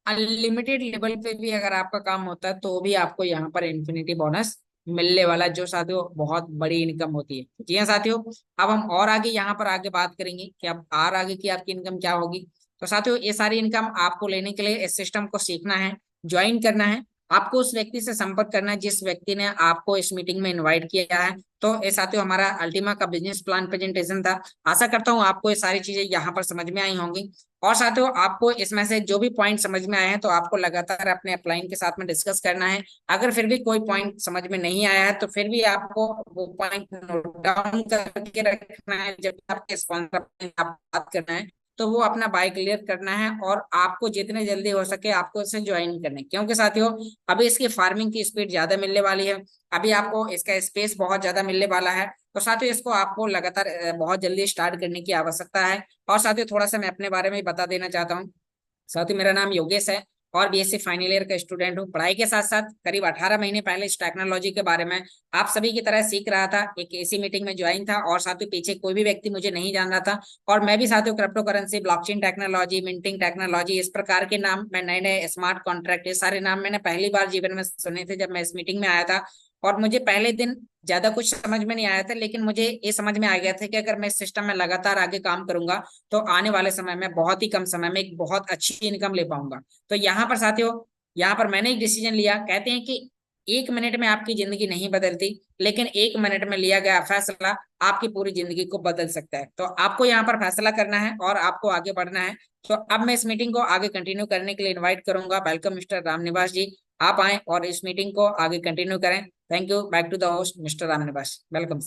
अनलिमिटेड लेवल पे भी अगर आपका काम होता है तो भी आपको यहाँ पर इन्फिनिटी बोनस मिलने वाला है, जो साथियों बहुत बड़ी इनकम होती है। जी हाँ साथियों, अब हम और आगे यहाँ पर आगे बात करेंगे कि अब और आगे की आपकी इनकम क्या होगी। तो साथियों ये सारी इनकम आपको लेने के लिए इस सिस्टम को सीखना है, ज्वाइन करना है। आपको उस व्यक्ति से संपर्क करना है जिस व्यक्ति ने आपको इस मीटिंग में इन्वाइट किया है। तो ये साथियों हमारा अल्टीमा का बिजनेस प्लान प्रेजेंटेशन था। आशा करता हूँ आपको ये सारी चीजें यहाँ पर समझ में आई होंगी। और साथियों आपको इसमें से जो भी पॉइंट समझ में आए हैं तो आपको लगातार अपने अपलाइन के साथ में डिस्कस करना है। अगर फिर भी कोई पॉइंट समझ में नहीं आया है तो फिर भी आपको वो पॉइंट नोट डाउन करके रखना है। जब आपके स्पॉन्सर आप बात करना है तो वो अपना बाय क्लियर करना है और आपको जितने जल्दी हो सके आपको इसे ज्वाइन करना है, क्योंकि साथियों अभी इसकी फार्मिंग की स्पीड ज्यादा मिलने वाली है। अभी आपको इसका स्पेस बहुत ज्यादा मिलने वाला है। तो साथियों इसको आपको लगातार बहुत जल्दी स्टार्ट करने की आवश्यकता है। और साथियों थोड़ा सा मैं अपने बारे में बता देना चाहता हूँ। साथियों मेरा नाम योगेश है और बीएससी फाइनल ईयर का स्टूडेंट हूँ। पढ़ाई के साथ साथ करीब 18 महीने पहले इस टेक्नोलॉजी के बारे में आप सभी की तरह सीख रहा था। एक ऐसी मीटिंग में ज्वाइन था और साथियों पीछे कोई भी व्यक्ति मुझे नहीं जान रहा था। और मैं भी साथियों crypto currency, blockchain technology, minting technology, इस प्रकार के नाम, मैं नए नए स्मार्ट कॉन्ट्रैक्ट, ये सारे नाम मैंने पहली बार जीवन में सुने थे जब मैं इस मीटिंग में आया था। और मुझे पहले दिन ज्यादा कुछ समझ में नहीं आया था, लेकिन मुझे ये समझ में आ गया था कि अगर मैं इस सिस्टम में लगातार आगे काम करूंगा तो आने वाले समय में बहुत ही कम समय में एक बहुत अच्छी इनकम ले पाऊंगा। तो यहाँ पर साथियों, यहाँ पर मैंने एक डिसीजन लिया। कहते हैं कि 1 मिनट में आपकी जिंदगी नहीं बदलती, लेकिन 1 मिनट में लिया गया फैसला आपकी पूरी जिंदगी को बदल सकता है। तो आपको यहाँ पर फैसला करना है और आपको आगे बढ़ना है। तो अब मैं इस मीटिंग को आगे कंटिन्यू करने के लिए इन्वाइट करूंगा। वेलकम मिस्टर रामनिवास जी, आप आए और इस मीटिंग को आगे कंटिन्यू करें। Thank you. Back to the host mister Ramniwas, welcome.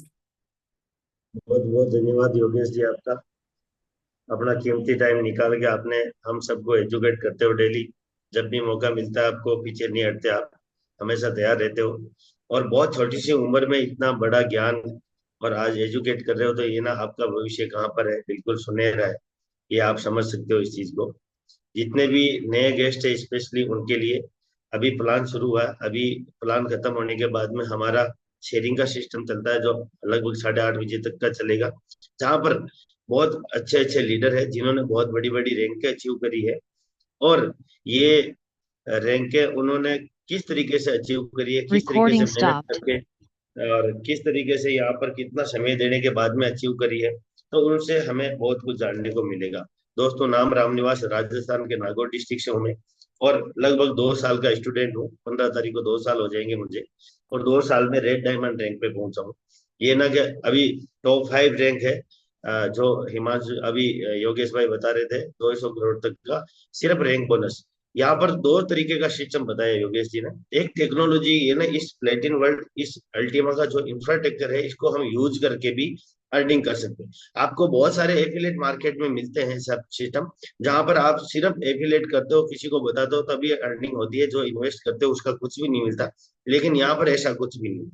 बहुत बहुत धन्यवाद योगेश जी आपका। अपना कीमती टाइम निकाल के आपने हम सबको एजुकेट करते हो डेली। जब भी मौका मिलता है आपको पीछे नहीं हटते, आप हमेशा तैयार रहते हो। और बहुत छोटी सी उम्र में इतना बड़ा ज्ञान और आज एजुकेट कर रहे हो, तो ये ना आपका भविष्य कहाँ पर है, बिल्कुल सुनहरा है। ये आप समझ सकते हो इस चीज को। जितने भी नए गेस्ट है स्पेशली उनके लिए अभी प्लान शुरू हुआ है। अभी प्लान खत्म होने के बाद में हमारा शेयरिंग का सिस्टम चलता है जो लगभग 8:30 बजे तक का चलेगा, जहाँ पर बहुत अच्छे अच्छे लीडर है जिन्होंने बहुत बड़ी बड़ी रैंक अचीव करी है। और ये रैंक उन्होंने किस तरीके से अचीव करी है, किस तरीके से Recording मेहनत stopped. करके और किस तरीके से यहाँ पर कितना समय देने के बाद में अचीव करी है, तो उनसे हमें बहुत कुछ जानने को मिलेगा। दोस्तों नाम रामनिवास, राजस्थान के नागौर डिस्ट्रिक्ट से हूँ मैं। और लगभग 2 साल का स्टूडेंट हूँ। 15 तारीख को 2 साल हो जाएंगे मुझे। और 2 साल में रेड डायमंड रैंक पे पहुंचा हूँ। ये ना कि अभी टॉप 5 रैंक है, जो हिमांशु अभी योगेश भाई बता रहे थे 200 करोड़ तक का सिर्फ रैंक बोनस। यहाँ पर दो तरीके का सिस्टम बताया योगेश जी ने। एक टेक्नोलॉजी ये ना, इस प्लेटिन वर्ल्ड, इस अल्टीमा का जो इंफ्रास्ट्रक्चर है इसको हम यूज करके भी अर्निंग कर सकते हैं। आपको बहुत सारे एफिलेट मार्केट में मिलते हैं सब सिस्टम, जहां पर आप सिर्फ एफिलेट करते हो, किसी को बताते हो तभी अर्निंग होती है। जो इन्वेस्ट करते हो उसका कुछ भी नहीं मिलता। लेकिन यहाँ पर ऐसा कुछ भी नहीं।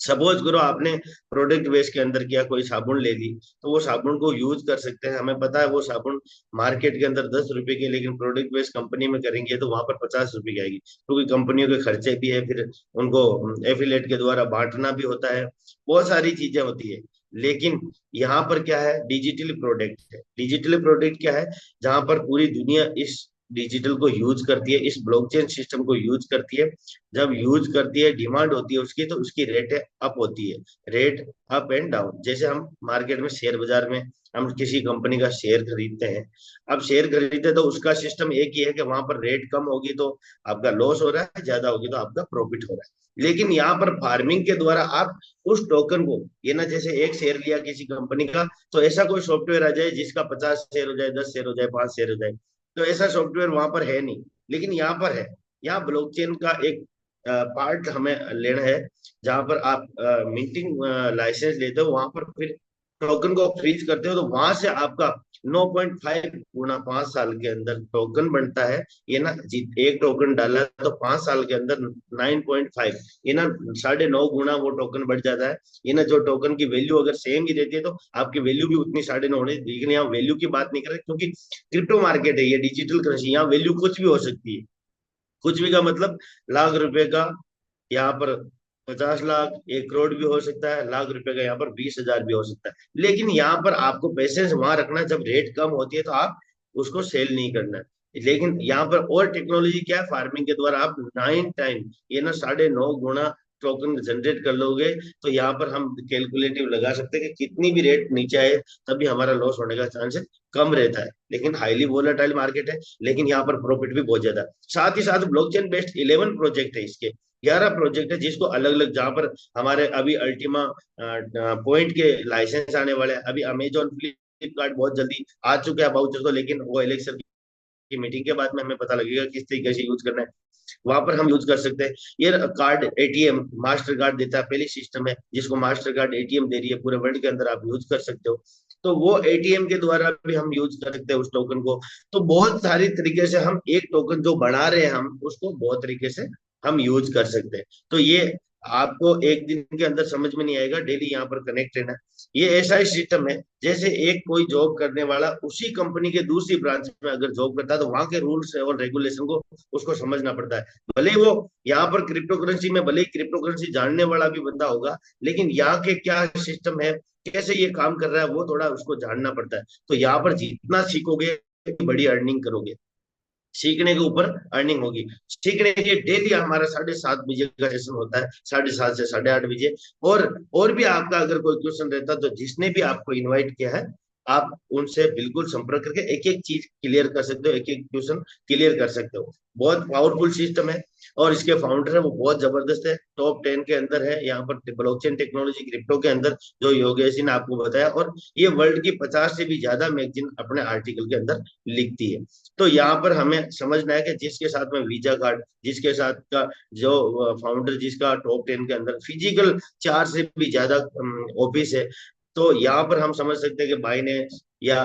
सपोज करो आपने प्रोडक्ट बेस के अंदर किया, कोई साबुन ले ली, तो वो साबुन को यूज कर सकते हैं। हमें पता है वो साबुन मार्केट के अंदर 10 रुपए की, लेकिन प्रोडक्ट बेस कंपनी में करेंगे तो वहां पर 50 रुपए की आएगी, क्योंकि कंपनियों के खर्चे भी है, फिर उनको एफिलेट के द्वारा बांटना भी होता है, बहुत सारी चीजें होती है। लेकिन यहाँ पर क्या है, डिजिटल प्रोडक्ट है। डिजिटल प्रोडक्ट क्या है, जहां पर पूरी दुनिया इस डिजिटल को यूज करती है, इस ब्लॉकचेन सिस्टम को यूज करती है। जब यूज करती है, डिमांड होती है उसकी, तो उसकी रेट अप होती है। रेट अप एंड डाउन, जैसे हम मार्केट में शेयर बाजार में हम किसी कंपनी का शेयर खरीदते हैं। अब शेयर खरीदते तो उसका सिस्टम एक ही है कि वहां पर रेट कम होगी तो आपका लॉस हो रहा है, ज्यादा होगी तो आपका प्रॉफिट हो रहा है। लेकिन यहाँ पर फार्मिंग के द्वारा आप उस टोकन को, ये ना जैसे एक शेयर लिया किसी कंपनी का, तो ऐसा कोई सॉफ्टवेयर आ जाए जिसका 50 शेयर हो जाए, 10 शेयर हो जाए, 5 शेयर हो जाए, तो ऐसा सॉफ्टवेयर वहां पर है नहीं। लेकिन यहाँ पर है। यहाँ ब्लॉकचेन का एक पार्ट हमें लेना है, जहां पर आप मिंटिंग लाइसेंस लेते हो, वहां पर फिर टोकन को फ्रीज करते हो, तो वहां से आपका 9.5 गुना 5 साल के अंदर टोकन बनता है। ये ना एक टोकन डाला तो 5 साल के अंदर 9.5, ये ना 9.5 गुना वो टोकन बढ़ जाता है। ये ना जो टोकन की वैल्यू अगर सेम ही रहती है तो आपकी वैल्यू भी उतनी 9.5 होनी, लेकिन यहाँ वैल्यू की बात नहीं कर रहे, क्योंकि क्रिप्टो मार्केट है, ये डिजिटल करेंसी, यहाँ वैल्यू कुछ भी हो सकती है। कुछ भी का मतलब लाख रुपए का यहाँ पर 50 लाख, 1 करोड़ भी हो सकता है, लाख रुपए का यहाँ पर 20 हजार भी हो सकता है। लेकिन यहाँ पर आपको पेशेंस वहां रखना, जब रेट कम होती है तो आप उसको सेल नहीं करना है। लेकिन यहाँ पर और टेक्नोलॉजी क्या है, फार्मिंग के द्वारा आप 9 टाइम, ये ना 9.5 गुना टोकन जनरेट कर लोगे। तो यहाँ पर हम कैलकुलेटिव लगा सकते हैं कि कितनी भी रेट नीचे आए तभी हमारा लॉस होने का चांसेस कम रहता है। लेकिन हाईली वोलेटाइल मार्केट है, लेकिन यहाँ पर प्रॉफिट भी बहुत ज्यादा। साथ ही साथ ब्लॉकचेन बेस्ड 11 प्रोजेक्ट है, इसके 11 प्रोजेक्ट है, जिसको अलग अलग, जहां पर हमारे अभी अल्टीमा पॉइंट के लाइसेंस आने वाले हैं। अभी अमेजोन फ्लिपकार्ट बहुत जल्दी आ चुके हैं बाउचर को, लेकिन वो इलेक्शन की मीटिंग के बाद में हमें पता लगेगा किस तरीके से यूज करना है। वहां पर हम यूज कर सकते हैं। ये कार्ड एटीएम मास्टर कार्ड देता है, पहली सिस्टम है जिसको मास्टर कार्ड एटीएम दे रही है, पूरे वर्ल्ड के अंदर आप यूज कर सकते हो। तो वो एटीएम के द्वारा भी हम यूज कर सकते हैं उस टोकन को। तो बहुत सारी तरीके से हम एक टोकन जो बना रहे हैं, हम उसको बहुत तरीके से हम यूज कर सकते हैं। तो ये आपको एक दिन के अंदर समझ में नहीं आएगा, डेली यहाँ पर कनेक्ट रहना। ये ऐसा ही सिस्टम है जैसे एक कोई जॉब करने वाला उसी कंपनी के दूसरी ब्रांच में अगर जॉब करता है तो वहां के रूल्स और रेगुलेशन को उसको समझना पड़ता है। भले ही वो यहाँ पर क्रिप्टो करेंसी में, भले ही क्रिप्टो करेंसी जानने वाला भी बंदा होगा, लेकिन यहाँ के क्या सिस्टम है, कैसे ये काम कर रहा है, वो थोड़ा उसको जानना पड़ता है। तो यहाँ पर जितना सीखोगे बड़ी अर्निंग करोगे, सीखने के ऊपर अर्निंग होगी। सीखने के लिए डेली हमारा 7:30 बजे का सेशन होता है, 7:30 से 8:30 बजे। और भी आपका अगर कोई क्वेश्चन रहता है तो जिसने भी आपको इनवाइट किया है, आप उनसे बिल्कुल संपर्क करके एक एक चीज क्लियर कर सकते हो, एक एक क्वेश्चन क्लियर कर सकते हो। बहुत पावरफुल सिस्टम है। और इसके फाउंडर है वो बहुत जबरदस्त है, टॉप 10 के अंदर है यहाँ पर ब्लॉकचेन टेक्नोलॉजी क्रिप्टो के अंदर, जो योगेश जी ने आपको बताया। और ये वर्ल्ड की 50 से भी ज्यादा मैगजीन अपने आर्टिकल के अंदर लिखती है। तो यहाँ पर हमें समझना है कि जिसके साथ में वीजा कार्ड, जिसके साथ का जो फाउंडर, जिसका टॉप 10 के अंदर फिजिकल 4 से भी ज्यादा ऑफिस है, तो यहाँ पर हम समझ सकते हैं कि बाइनेंस या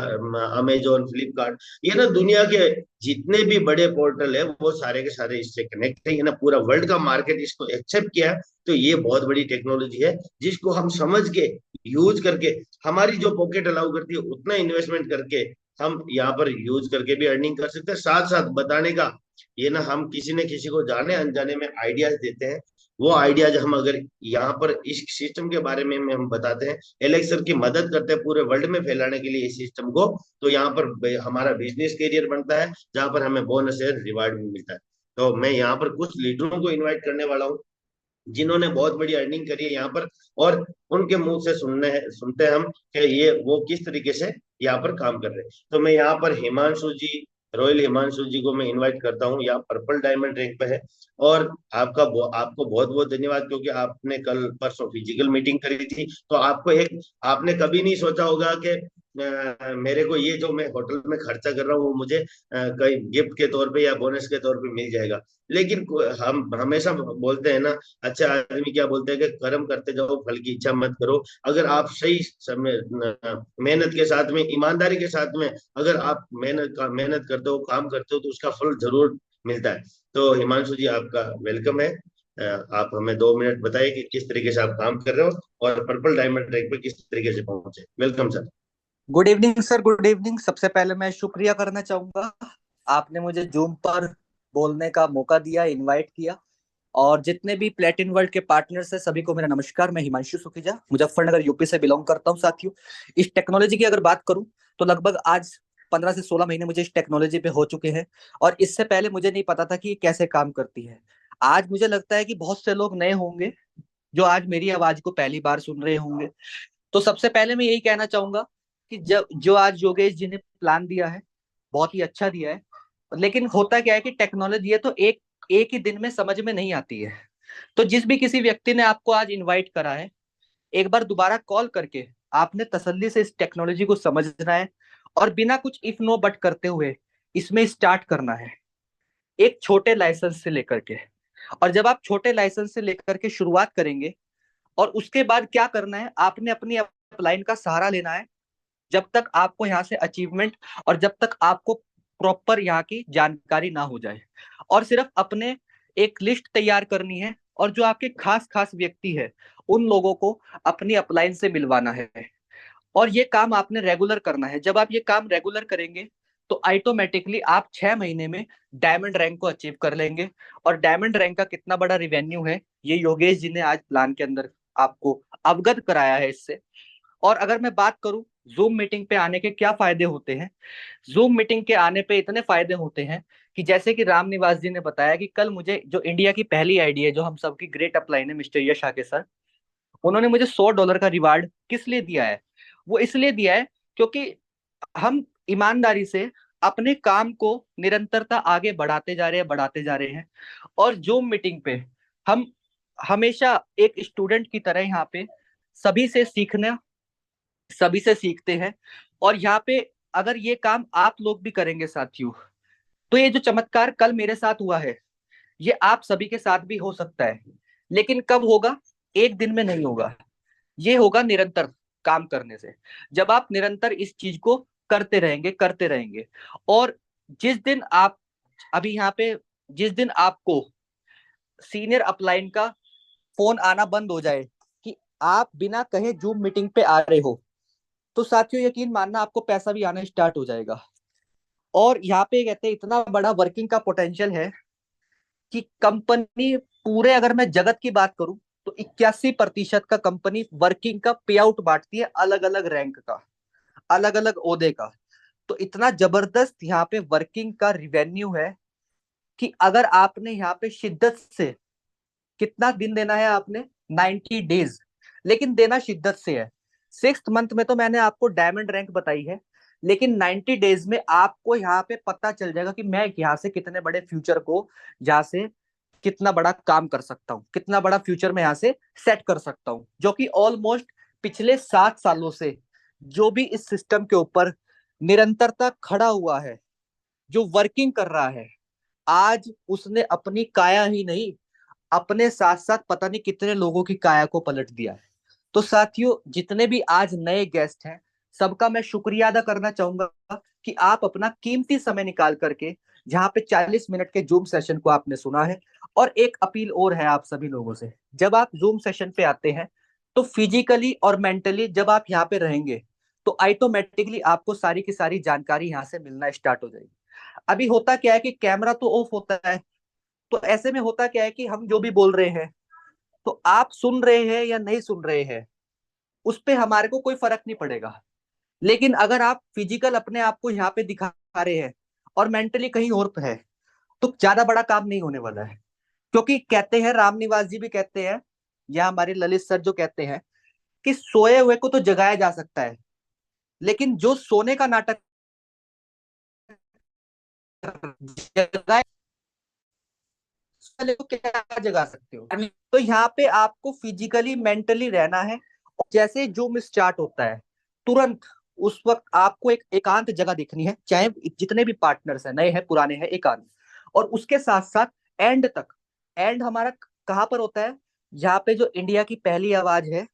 अमेजोन फ्लिपकार्ट, ये ना दुनिया के जितने भी बड़े पोर्टल है वो सारे के सारे इससे कनेक्ट है। ये ना पूरा वर्ल्ड का मार्केट इसको एक्सेप्ट किया है। तो ये बहुत बड़ी टेक्नोलॉजी है जिसको हम समझ के यूज करके, हमारी जो पॉकेट अलाउ करती है उतना इन्वेस्टमेंट करके हम यहाँ पर यूज करके भी अर्निंग कर सकते हैं। साथ साथ बताने का ये ना, हम किसी न किसी को जाने अनजाने में आइडियाज देते हैं। वो आइडियाज हम अगर यहाँ पर इस सिस्टम के बारे में हम बताते हैं, एलेक्सर की मदद करते हैं पूरे वर्ल्ड में फैलाने के लिए इस सिस्टम को, तो यहाँ पर हमारा बिजनेस करियर बनता है, जहाँ पर हमें बोनस और रिवार्ड भी मिलता है। तो मैं यहाँ पर कुछ लीडरों को इन्वाइट करने वाला हूँ जिन्होंने बहुत बड़ी अर्निंग करी है यहाँ पर, और उनके मुंह से सुनते हैं हम कि ये वो किस तरीके से यहाँ पर काम कर रहे हैं। तो मैं यहाँ पर हिमांशु जी, रॉयल हिमांशु जी को मैं इनवाइट करता हूँ, यहाँ पर्पल डायमंड रैंक पे है। और आपको बहुत बहुत धन्यवाद, क्योंकि आपने कल परसों फिजिकल मीटिंग करी थी। तो आपने कभी नहीं सोचा होगा कि मेरे को ये जो मैं होटल में खर्चा कर रहा हूँ वो मुझे कहीं गिफ्ट के तौर पे या बोनस के तौर पे मिल जाएगा। लेकिन हम हमेशा बोलते हैं ना, अच्छा आदमी क्या बोलते हैं कि कर्म करते जाओ, फल की इच्छा मत करो। अगर आप सही समय मेहनत के साथ में, ईमानदारी के साथ में अगर आप मेहनत करते हो, काम करते हो, तो उसका फल जरूर मिलता है। तो हिमांशु जी आपका वेलकम है। आप हमें 2 मिनट बताइए कि किस तरीके से आप काम कर रहे हो और पर्पल डायमंड ट्रैक पे किस तरीके से पहुंचे। Welcome sir. Good evening sir, good evening. सबसे पहले मैं शुक्रिया करना चाहूंगा, आपने मुझे जूम पर बोलने का मौका दिया, इनवाइट किया। और जितने भी प्लेटिन वर्ल्ड के पार्टनर्स हैं सभी को मेरा नमस्कार। मैं हिमांशु सुखीजा, मुजफ्फरनगर यूपी से बिलोंग करता हूं। साथियों, इस टेक्नोलॉजी की अगर बात करूं तो लगभग आज 15 से 16 महीने मुझे इस टेक्नोलॉजी पे हो चुके हैं। और इससे पहले मुझे नहीं पता था कि ये कैसे काम करती है। आज मुझे लगता है कि बहुत से लोग नए होंगे जो आज मेरी आवाज को पहली बार सुन रहे होंगे। तो सबसे पहले मैं यही कहना चाहूंगा कि जब जो आज योगेश जी ने प्लान दिया है बहुत ही अच्छा दिया है। लेकिन होता क्या है कि टेक्नोलॉजी है तो एक एक ही दिन में समझ में नहीं आती है। तो जिस भी किसी व्यक्ति ने आपको आज इनवाइट करा है, एक बार दोबारा कॉल करके आपने तसल्ली से इस टेक्नोलॉजी को समझना है और बिना कुछ इफ नो बट करते हुए इसमें स्टार्ट करना है, एक छोटे लाइसेंस से लेकर के। और जब आप छोटे लाइसेंस से लेकर के शुरुआत करेंगे और उसके बाद क्या करना है, आपने अपनी अपलाइन का सहारा लेना है जब तक आपको यहाँ से अचीवमेंट और जब तक आपको प्रॉपर यहाँ की जानकारी ना हो जाए। और सिर्फ अपने एक लिस्ट तैयार करनी है और जो आपके खास खास व्यक्ति है उन लोगों को अपनी अपलाइन से मिलवाना है। और ये काम आपने रेगुलर करना है। जब आप ये काम रेगुलर करेंगे तो ऑटोमेटिकली आप 6 महीने में डायमंड रैंक को अचीव कर लेंगे। और डायमंड रैंक का कितना बड़ा रिवेन्यू है, ये योगेश जी ने आज प्लान के अंदर आपको अवगत कराया है इससे। और अगर मैं बात करूं जूम मीटिंग पे आने के क्या फायदे होते हैं, जूम मीटिंग के आने पे इतने फायदे होते हैं कि जैसे कि राम निवास जी ने बताया कि कल मुझे जो इंडिया की पहली आईडी है, जो हम सबकी ग्रेट अपलाइन है, मिस्टर यश आके सर, उन्होंने मुझे $100 का रिवार्ड किस लिए दिया है? वो इसलिए दिया है क्योंकि हम ईमानदारी से अपने काम को निरंतरता आगे बढ़ाते जा रहे हैं। और जूम मीटिंग पे हम हमेशा एक स्टूडेंट की तरह यहाँ पे सभी से सीखना, सभी से सीखते हैं। और यहाँ पे अगर ये काम आप लोग भी करेंगे साथियों, तो ये जो चमत्कार कल मेरे साथ हुआ है, ये आप सभी के साथ भी हो सकता है। लेकिन कब होगा? एक दिन में नहीं होगा, ये होगा निरंतर काम करने से। जब आप निरंतर इस चीज को करते रहेंगे। और जिस दिन आप अभी यहाँ पे जिस दिन आपको सीनियर अपलाइन का फोन आना बंद हो जाए कि आप बिना कहे जूम मीटिंग पे आ रहे हो, तो साथियों यकीन मानना आपको पैसा भी आना स्टार्ट हो जाएगा। और यहाँ पे कहते हैं इतना बड़ा वर्किंग का पोटेंशियल है कि कंपनी पूरे, अगर मैं जगत की बात करूं तो 81% का कंपनी वर्किंग का पे आउट बांटती है, अलग अलग रैंक का, अलग अलग ओहदे का। तो इतना जबरदस्त यहाँ पे वर्किंग का रिवेन्यू है कि अगर आपने यहाँ पे शिद्दत से, कितना दिन देना है आपने? 90 डेज, लेकिन देना शिद्दत से है। 6th मंथ में तो मैंने आपको डायमंड रैंक बताई है, लेकिन 90 डेज में आपको यहाँ पे पता चल जाएगा कि मैं यहाँ से कितने बड़े फ्यूचर को, यहाँ से कितना बड़ा काम कर सकता हूँ, कितना बड़ा फ्यूचर में यहाँ से सेट कर सकता हूँ। जो कि ऑलमोस्ट पिछले 7 सालों से जो भी इस सिस्टम के ऊपर निरंतरता खड़ा हुआ है, जो वर्किंग कर रहा है, आज उसने अपनी काया ही नहीं, अपने साथ साथ पता नहीं कितने लोगों की काया को पलट दिया है। तो साथियों, जितने भी आज नए गेस्ट हैं, सबका मैं शुक्रिया अदा करना चाहूंगा कि आप अपना कीमती समय निकाल करके जहाँ पे 40 मिनट के जूम सेशन को आपने सुना है। और एक अपील और है आप सभी लोगों से, जब आप जूम सेशन पे आते हैं तो फिजिकली और मेंटली जब आप यहाँ पे रहेंगे तो ऑटोमेटिकली आपको सारी की सारी जानकारी यहाँ से मिलना स्टार्ट हो जाएगी। अभी होता क्या है कि कैमरा तो ऑफ होता है, तो ऐसे में होता क्या है कि हम जो भी बोल रहे हैं तो आप सुन रहे हैं या नहीं सुन रहे हैं, उस पे हमारे को कोई फर्क नहीं पड़ेगा। लेकिन अगर आप फिजिकल अपने आप को यहाँ पे दिखा रहे हैं और मेंटली कहीं और पे है, तो ज्यादा बड़ा काम नहीं होने वाला है। क्योंकि कहते हैं, राम निवास जी भी कहते हैं, या हमारे ललित सर जो कहते हैं कि सोए हुए को तो जगाया जा सकता है, लेकिन जो सोने का नाटक जगाए वाले को क्या जगा सकते हो? तो यहाँ पे आपको फिजिकली मेंटली रहना है। जैसे जूम स्टार्ट होता है, तुरंत उस वक्त आपको एक एकांत जगह देखनी है, चाहे जितने भी पार्टनर्स हैं, नए हैं पुराने हैं, एकांत। और उसके साथ साथ एंड तक, एंड हमारा कहाँ पर होता है? यहाँ पे जो इंडिया की पहली आवाज है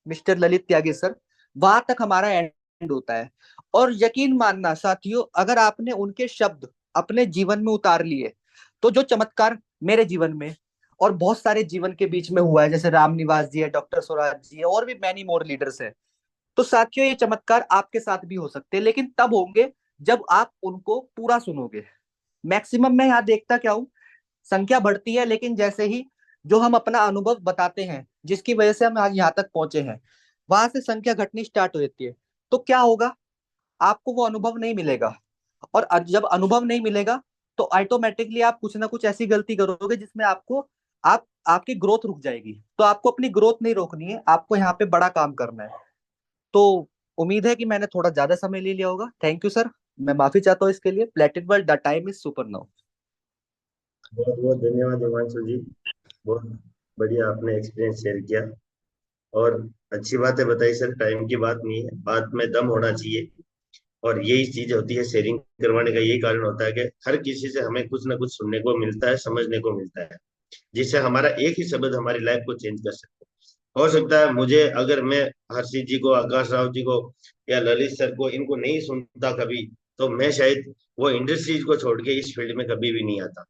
मिस्टर ललित त्यागी सर, वहां तक हमारा एंड होता है। और यकीन मानना साथियों, अगर आपने उनके शब्द अपने जीवन में उतार लिए, तो जो चमत्कार मेरे जीवन में और बहुत सारे जीवन के बीच में हुआ है, जैसे राम निवास जी है, डॉक्टर स्वराज जी है, और भी मैनी मोर लीडर्स है, तो साथियों ये चमत्कार आपके साथ भी हो सकते हैं, लेकिन तब होंगे जब आप उनको पूरा सुनोगे। मैक्सिमम मैं यहाँ देखता क्या हूँ, संख्या बढ़ती है, लेकिन जैसे ही जो हम अपना अनुभव बताते हैं, जिसकी वजह से हम आज यहाँ तक पहुंचे हैं, वहां से संख्या घटनी स्टार्ट हो जाती है। तो क्या होगा? आपको वो अनुभव नहीं मिलेगा। और जब अनुभव नहीं मिलेगा तो ऑटोमेटिकली आप कुछ ना कुछ ऐसी गलती करोगे जिसमें आपकी ग्रोथ रुक जाएगी। तो आपको अपनी ग्रोथ नहीं रोकनी है, आपको यहाँ पे बड़ा काम करना है। तो उम्मीद है कि मैंने थोड़ा ज्यादा समय ले लिया होगा। थैंक यू सर, मैं माफी चाहता हूँ इसके लिए। Plated world the time is super now. बहुत बहुत धन्यवाद हिमांशु जी, बहुत बढ़िया आपने एक्सपीरियंस शेयर किया। और अच्छी बातें बताई सर, टाइम की बात नहीं है, बात में दम होना चाहिए। और यही चीज होती है, शेयरिंग करवाने का यही कारण होता है कि हर किसी से हमें कुछ ना कुछ सुनने को मिलता है, समझने को मिलता है, जिससे हमारा एक ही शब्द हमारी लाइफ को चेंज कर सकता है। हो सकता है मुझे, अगर मैं हर्षित जी को, आकाश राव जी को या ललित सर को, इनको नहीं सुनता कभी, तो मैं शायद वो इंडस्ट्रीज को छोड़ के इस फील्ड में कभी भी नहीं आता।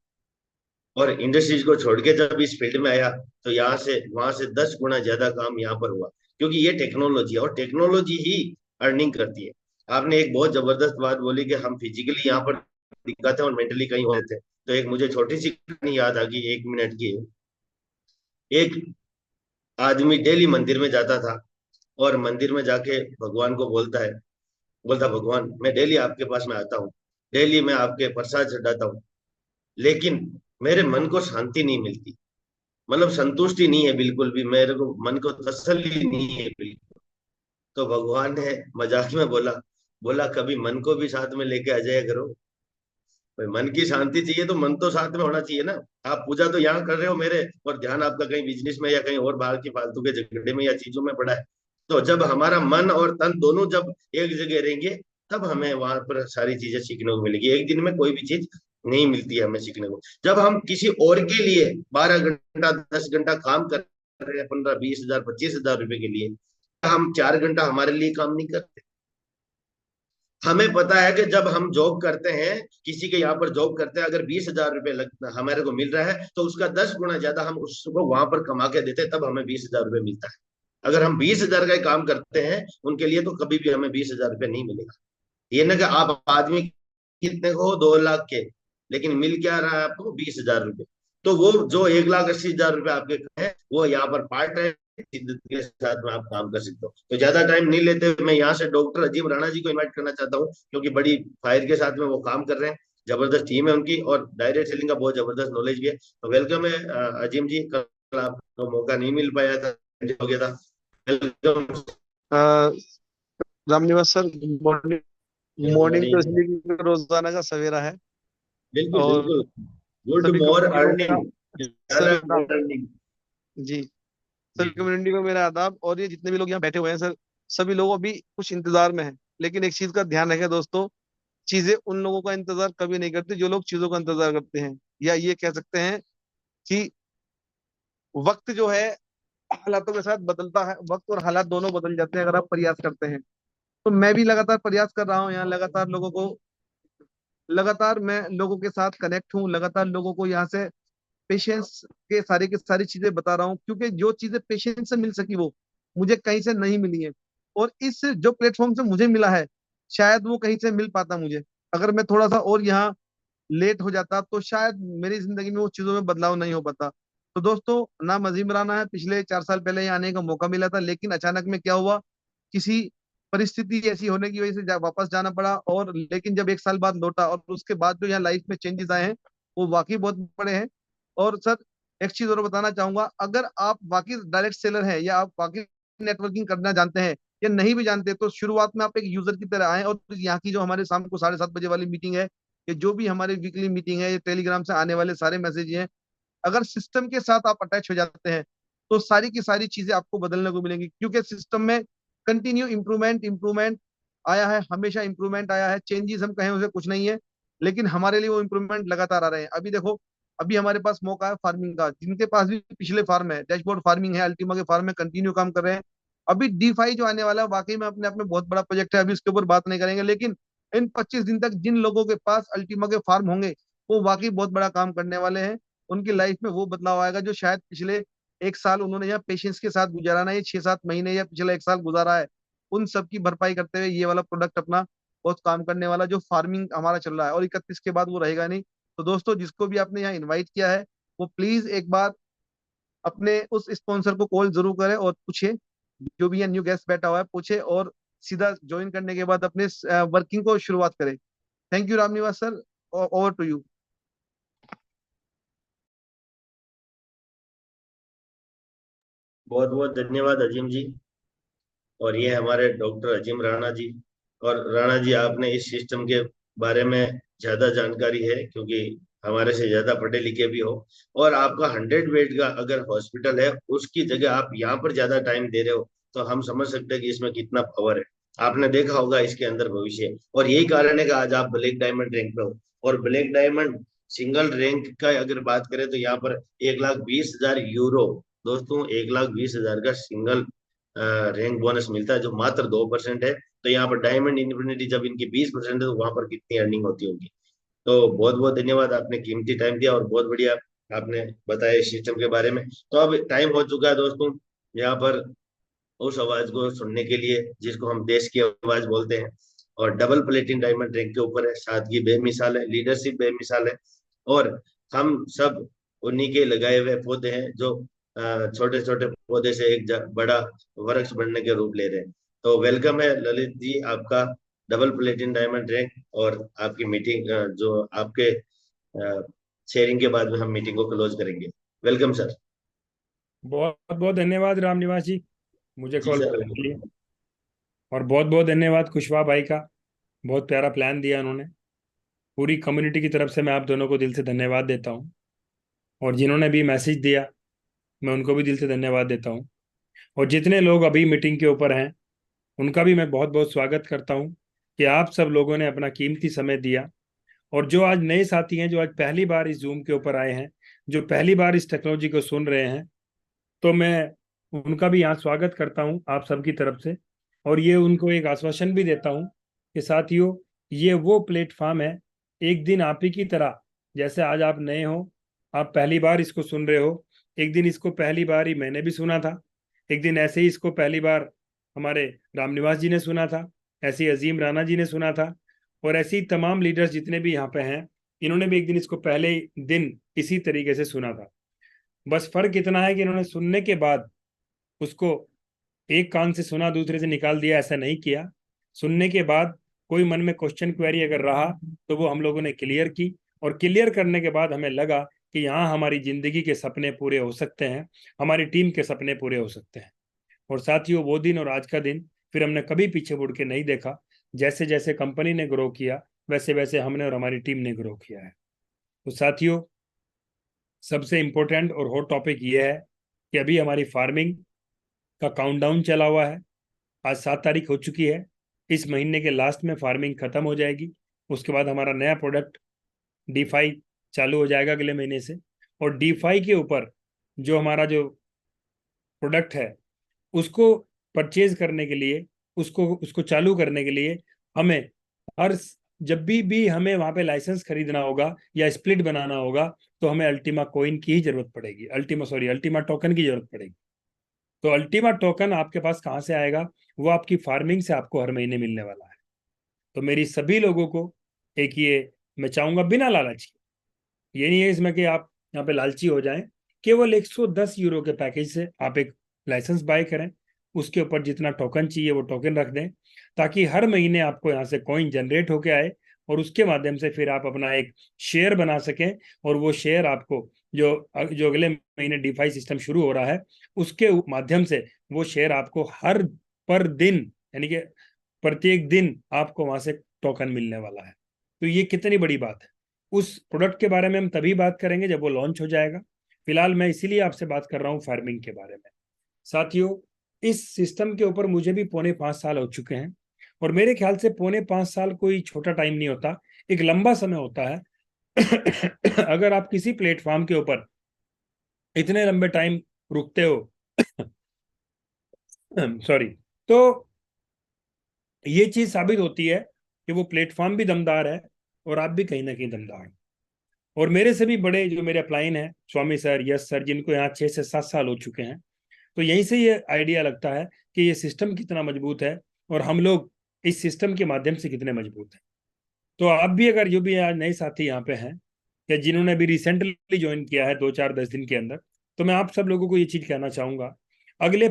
और इंडस्ट्रीज को छोड़ के जब इस फील्ड में आया तो यहाँ से वहां से 10 गुना ज्यादा काम यहाँ पर हुआ, क्योंकि ये टेक्नोलॉजी है और टेक्नोलॉजी ही अर्निंग करती है। आपने एक बहुत जबरदस्त बात बोली कि हम फिजिकली यहाँ पर दिखाते हैं और मेंटली कहीं होते हैं। तो एक मुझे छोटी सी कहानी याद आ गई, 1 मिनट की है। एक आदमी डेली मंदिर में जाता था और मंदिर में जाके भगवान को बोलता भगवान मैं डेली आपके पास में आता हूँ, डेली मैं आपके प्रसाद चढ़ाता हूँ, लेकिन मेरे मन को शांति नहीं मिलती, मतलब संतुष्टि नहीं है बिल्कुल भी, मेरे को मन को तसल्ली नहीं है बिल्कुल। तो भगवान ने मजाक में बोला, कभी मन को भी साथ में लेके आ जाया करो। भाई मन की शांति चाहिए तो मन तो साथ में होना चाहिए ना। आप पूजा तो यहाँ कर रहे हो मेरे, और ध्यान आपका कहीं बिजनेस में या कहीं और बाहर की फालतू के झगड़े में या चीजों में पड़ा है। तो जब हमारा मन और तन दोनों जब एक जगह रहेंगे, तब हमें वहां पर सारी चीजें सीखने को मिलेगी। एक दिन में कोई भी चीज नहीं मिलती है हमें सीखने को। जब हम किसी और के लिए 12 घंटा 10 घंटा काम कर रहे हैं, 15 20 हजार 25 हजार रुपए के लिए, हम 4 घंटा हमारे लिए काम नहीं करते। हमें पता है कि जब हम जॉब करते हैं, किसी के यहाँ पर जॉब करते हैं, अगर 20 हजार रुपये हमारे को मिल रहा है, तो उसका 10 गुना ज्यादा हम उसको वहां पर कमा के देते हैं, तब हमें 20 हजार रुपये मिलता है। अगर हम 20 हजार का काम करते हैं उनके लिए, तो कभी भी हमें 20 हजार रुपये नहीं मिलेगा। ये ना कि आप आदमी कितने को हो, 2 लाख के, लेकिन मिल क्या रहा है आपको, 20 हजार रुपये। तो वो जो 1,80,000 रुपये आपके है, वो यहाँ पर पार्ट टाइम के साथ में आप काम कर सकते हो। तो ज्यादा टाइम नहीं लेते हुए मैं यहाँ से डॉक्टर अजीम राणा जी को इनवाइट करना चाहता हूँ, क्योंकि बड़ी फायर के साथ में वो काम कर रहे हैं। जबरदस्त टीम है उनकी, और डायरेक्ट सेलिंग का बहुत जबरदस्त नॉलेज भी है। तो वेलकम है अजीम जी, कल आपको मौका नहीं मिल पाया था, हो गया था। Welcome. Uh, Ramniwas sir, morning. Good morning तो मॉर्निंग। इसलिए क्योंकि रोजाना का सवेरा है बिल्कुल और बिल्कुल। गुड सभी मोर कम्युनिटी का अर्निंग, ज्यादा सर आदाब। अर्निंग। जी, जी सभी जी। कम्युनिटी को मेरा आदाब। और ये जितने भी लोग यहाँ बैठे हुए हैं सर, सभी लोग अभी कुछ इंतजार में हैं। लेकिन एक चीज का ध्यान रखें दोस्तों, चीजें उन लोगों का इंतजार कभी नहीं करती जो लोग चीजों का इंतजार करते हैं। या ये कह सकते हैं कि वक्त जो है हालातों के साथ बदलता है, वक्त और हालात दोनों बदल जाते हैं अगर आप प्रयास करते हैं। तो मैं भी लगातार प्रयास कर रहा हूँ यहाँ, लगातार मैं लोगों के साथ कनेक्ट हूँ, लगातार लोगों को यहाँ से पेशेंस के सारी चीजें बता रहा हूँ, क्योंकि जो चीजें पेशेंस से मिल सकी वो मुझे कहीं से नहीं मिली है। और इस जो प्लेटफॉर्म से मुझे मिला है, शायद वो कहीं से मिल पाता मुझे। अगर मैं थोड़ा सा और यहाँ लेट हो जाता तो शायद मेरी जिंदगी में वो चीजों में बदलाव नहीं हो पाता। तो दोस्तों, नाम अजीम राना है। पिछले 4 साल पहले यहाँ आने का मौका मिला था, लेकिन अचानक में क्या हुआ, किसी परिस्थिति ऐसी होने की वजह से वापस जाना पड़ा। और लेकिन जब 1 साल बाद लौटा और उसके बाद जो यहाँ लाइफ में चेंजेस आए हैं, वो वाकई बहुत बड़े हैं। और सर, एक चीज और बताना चाहूंगा, अगर आप वाकई डायरेक्ट सेलर हैं या आप वाकई नेटवर्किंग करना जानते हैं या नहीं भी जानते, तो शुरुआत में आप एक यूजर की तरह आए और यहाँ की जो हमारे शाम को 7:30 बजे वाली मीटिंग है, ये जो भी हमारी वीकली मीटिंग है, ये टेलीग्राम से आने वाले सारे मैसेज हैं, अगर सिस्टम के साथ आप अटैच हो जाते हैं, तो सारी की सारी चीजें आपको बदलने को मिलेंगी। क्योंकि सिस्टम में कंटिन्यू इंप्रूवमेंट इंप्रूवमेंट आया है, हमेशा इंप्रूवमेंट आया है। चेंजेस हम कहें उसे कुछ नहीं है, लेकिन हमारे लिए वो इंप्रूवमेंट लगातार आ रहे हैं। अभी देखो, अभी हमारे पास मौका है फार्मिंग का, जिनके पास भी पिछले फार्म है, डैशबोर्ड फार्मिंग है, अल्टीमा के फार्म में कंटिन्यू काम कर रहे हैं। अभी डी5 जो आने वाला है, वाकई में अपने आप में बहुत बड़ा प्रोजेक्ट है, अभी उसके ऊपर बात नहीं करेंगे। लेकिन इन 25 दिन तक जिन लोगों के पास अल्टीमा के फार्म होंगे, वो वाकई बहुत बड़ा काम करने वाले हैं। उनकी लाइफ में वो बदलाव आएगा जो शायद पिछले 1 साल उन्होंने यहाँ पेशेंस के साथ गुजारा ना, ये 6-7 महीने या पिछला 1 साल गुजारा है, उन सब की भरपाई करते हुए ये वाला प्रोडक्ट अपना बहुत काम करने वाला जो फार्मिंग हमारा चल रहा है। और 31 के बाद वो रहेगा नहीं। तो दोस्तों, जिसको भी आपने यहाँ इन्वाइट किया है, वो प्लीज एक बार अपने उस स्पॉन्सर को कॉल जरूर करें और पूछे, जो भी यहाँ न्यू गेस्ट बैठा हुआ है पूछे, और सीधा ज्वाइन करने के बाद अपने वर्किंग को शुरुआत करें। Thank you Ramniwas sir, over to you. बहुत बहुत धन्यवाद अजीम जी। और ये हमारे डॉक्टर अजीम राणा जी। और राणा जी, आपने इस सिस्टम के बारे में ज्यादा जानकारी है, क्योंकि हमारे से ज्यादा पढ़े लिखे भी हो। और आपका 100 बेड का अगर हॉस्पिटल है, उसकी जगह आप यहाँ पर ज्यादा टाइम दे रहे हो, तो हम समझ सकते हैं कि इसमें कितना पावर है। आपने देखा होगा इसके अंदर भविष्य, और यही कारण है कि आज आप ब्लैक डायमंड रैंक पे हो। और ब्लैक डायमंड सिंगल रैंक का अगर बात करें, तो यहाँ पर 1,20,000 यूरो, दोस्तों 1,20,000 का सिंगल रैंक बोनस मिलता है, जो मात्र 2% है। तो यहाँ पर डायमंड इन्फिनिटी जब इनकी 20% है, तो वहां पर कितनी अर्निंग होती होगी। तो बहुत बहुत धन्यवाद, आपने कीमती टाइम दिया, और बहुत बढ़िया आपने बताया इस सिस्टम के बारे में। तो अब टाइम हो चुका है दोस्तों, यहाँ पर उस आवाज को सुनने के लिए जिसको हम देश की आवाज बोलते हैं। और डबल प्लेटिन डायमंड रैंक के ऊपर है। सादगी बेमिसाल है, लीडरशिप बेमिसाल है, और हम सब उन्हीं के लगाए हुए पौधे हैं जो छोटे छोटे पौधे से एक बड़ा वृक्ष बनने के रूप ले रहे हैं। तो वेलकम है ललित जी आपका, डबल प्लेटिन डायमंड रैंक, और आपकी मीटिंग जो आपके शेयरिंग के बाद में हम मीटिंग को क्लोज करेंगे। Welcome sir. बहुत बहुत धन्यवाद रामनिवास जी मुझे जी कॉल सर, करने के लिए, और बहुत बहुत धन्यवाद कुशवाहा भाई का, बहुत प्यारा प्लान दिया उन्होंने। पूरी कम्युनिटी की तरफ से मैं आप दोनों को दिल से धन्यवाद देता हूँ, और जिन्होंने भी मैसेज दिया मैं उनको भी दिल से धन्यवाद देता हूँ। और जितने लोग अभी मीटिंग के ऊपर हैं उनका भी मैं बहुत बहुत स्वागत करता हूँ कि आप सब लोगों ने अपना कीमती समय दिया। और जो आज नए साथी हैं, जो आज पहली बार इस जूम के ऊपर आए हैं, जो पहली बार इस टेक्नोलॉजी को सुन रहे हैं, तो मैं उनका भी यहाँ स्वागत करता हूँ आप सबकी तरफ से। और ये उनको एक आश्वासन भी देता हूँ कि साथियों, ये वो प्लेटफॉर्म है, एक दिन आप ही की तरह, जैसे आज आप नए हो, आप पहली बार इसको सुन रहे हो, एक दिन इसको पहली बार ही मैंने भी सुना था, एक दिन ऐसे ही इसको पहली बार हमारे रामनिवास जी ने सुना था, ऐसे ही अजीम राणा जी ने सुना था, और ऐसे ही तमाम लीडर्स जितने भी यहाँ पे हैं, इन्होंने भी एक दिन इसको पहले दिन इसी तरीके से सुना था। बस फर्क इतना है कि इन्होंने सुनने के बाद उसको एक कान से सुना दूसरे से निकाल दिया, ऐसा नहीं किया। सुनने के बाद कोई मन में क्वेश्चन क्वेरी अगर रहा तो वो हम लोगों ने क्लियर की, और क्लियर करने के बाद हमें लगा कि यहाँ हमारी जिंदगी के सपने पूरे हो सकते हैं, हमारी टीम के सपने पूरे हो सकते हैं। और साथियों, वो दिन और आज का दिन फिर हमने कभी पीछे मुड़ के नहीं देखा। जैसे जैसे कंपनी ने ग्रो किया वैसे वैसे हमने और हमारी टीम ने ग्रो किया है। तो साथियों, सबसे इम्पोर्टेंट और हॉट टॉपिक ये है कि अभी हमारी फार्मिंग का काउंटडाउन चला हुआ है। आज 7 तारीख हो चुकी है, इस महीने के लास्ट में फार्मिंग खत्म हो जाएगी। उसके बाद हमारा नया प्रोडक्ट D5 चालू हो जाएगा अगले महीने से। और D5 के ऊपर जो हमारा जो प्रोडक्ट है उसको परचेज करने के लिए, उसको उसको चालू करने के लिए हमें हर जब भी हमें वहां पे लाइसेंस खरीदना होगा या स्प्लिट बनाना होगा तो हमें अल्टीमा कॉइन की ही जरूरत पड़ेगी, अल्टीमा टोकन की जरूरत पड़ेगी। तो अल्टीमा टोकन आपके पास कहाँ से आएगा? वो आपकी फार्मिंग से आपको हर महीने मिलने वाला है। तो मेरी सभी लोगों को एक ये मैं चाहूंगा, बिना लालच के, ये नहीं है इसमें कि आप यहाँ पे लालची हो जाएं, केवल 110 यूरो के पैकेज से आप एक लाइसेंस बाय करें, उसके ऊपर जितना टोकन चाहिए वो टोकन रख दें, ताकि हर महीने आपको यहाँ से कॉइन जनरेट होके आए, और उसके माध्यम से फिर आप अपना एक शेयर बना सकें। और वो शेयर आपको जो जो अगले महीने D5 सिस्टम शुरू हो रहा है उसके माध्यम से वो शेयर आपको हर पर दिन, यानी कि प्रत्येक दिन आपको वहां से टोकन मिलने वाला है। तो ये कितनी बड़ी बात है। उस प्रोडक्ट के बारे में हम तभी बात करेंगे जब वो लॉन्च हो जाएगा। फिलहाल मैं इसीलिए आपसे बात कर रहा हूँ फार्मिंग के बारे में। साथियों, इस सिस्टम के ऊपर मुझे भी 4.5 साल हो चुके हैं, और मेरे ख्याल से 4.5 साल कोई छोटा टाइम नहीं होता, एक लंबा समय होता है। अगर आप किसी प्लेटफॉर्म के ऊपर इतने लंबे टाइम रुकते हो सॉरी, तो ये चीज साबित होती है कि वो प्लेटफॉर्म भी दमदार है और आप भी कहीं ना कहीं दमदार हैं। और मेरे से भी बड़े जो मेरे अपलाइन हैं, स्वामी सर, यस सर, जिनको यहाँ 6 से 7 साल हो चुके हैं, तो यहीं से ये आइडिया लगता है कि ये सिस्टम कितना मजबूत है और हम लोग इस सिस्टम के माध्यम से कितने मजबूत हैं। तो आप भी, अगर जो भी आज नए साथी यहाँ पे हैं या जिन्होंने अभी रिसेंटली ज्वाइन किया है 2-4-10 दिन के अंदर, तो मैं आप सब लोगों को ये चीज कहना चाहूंगा, अगले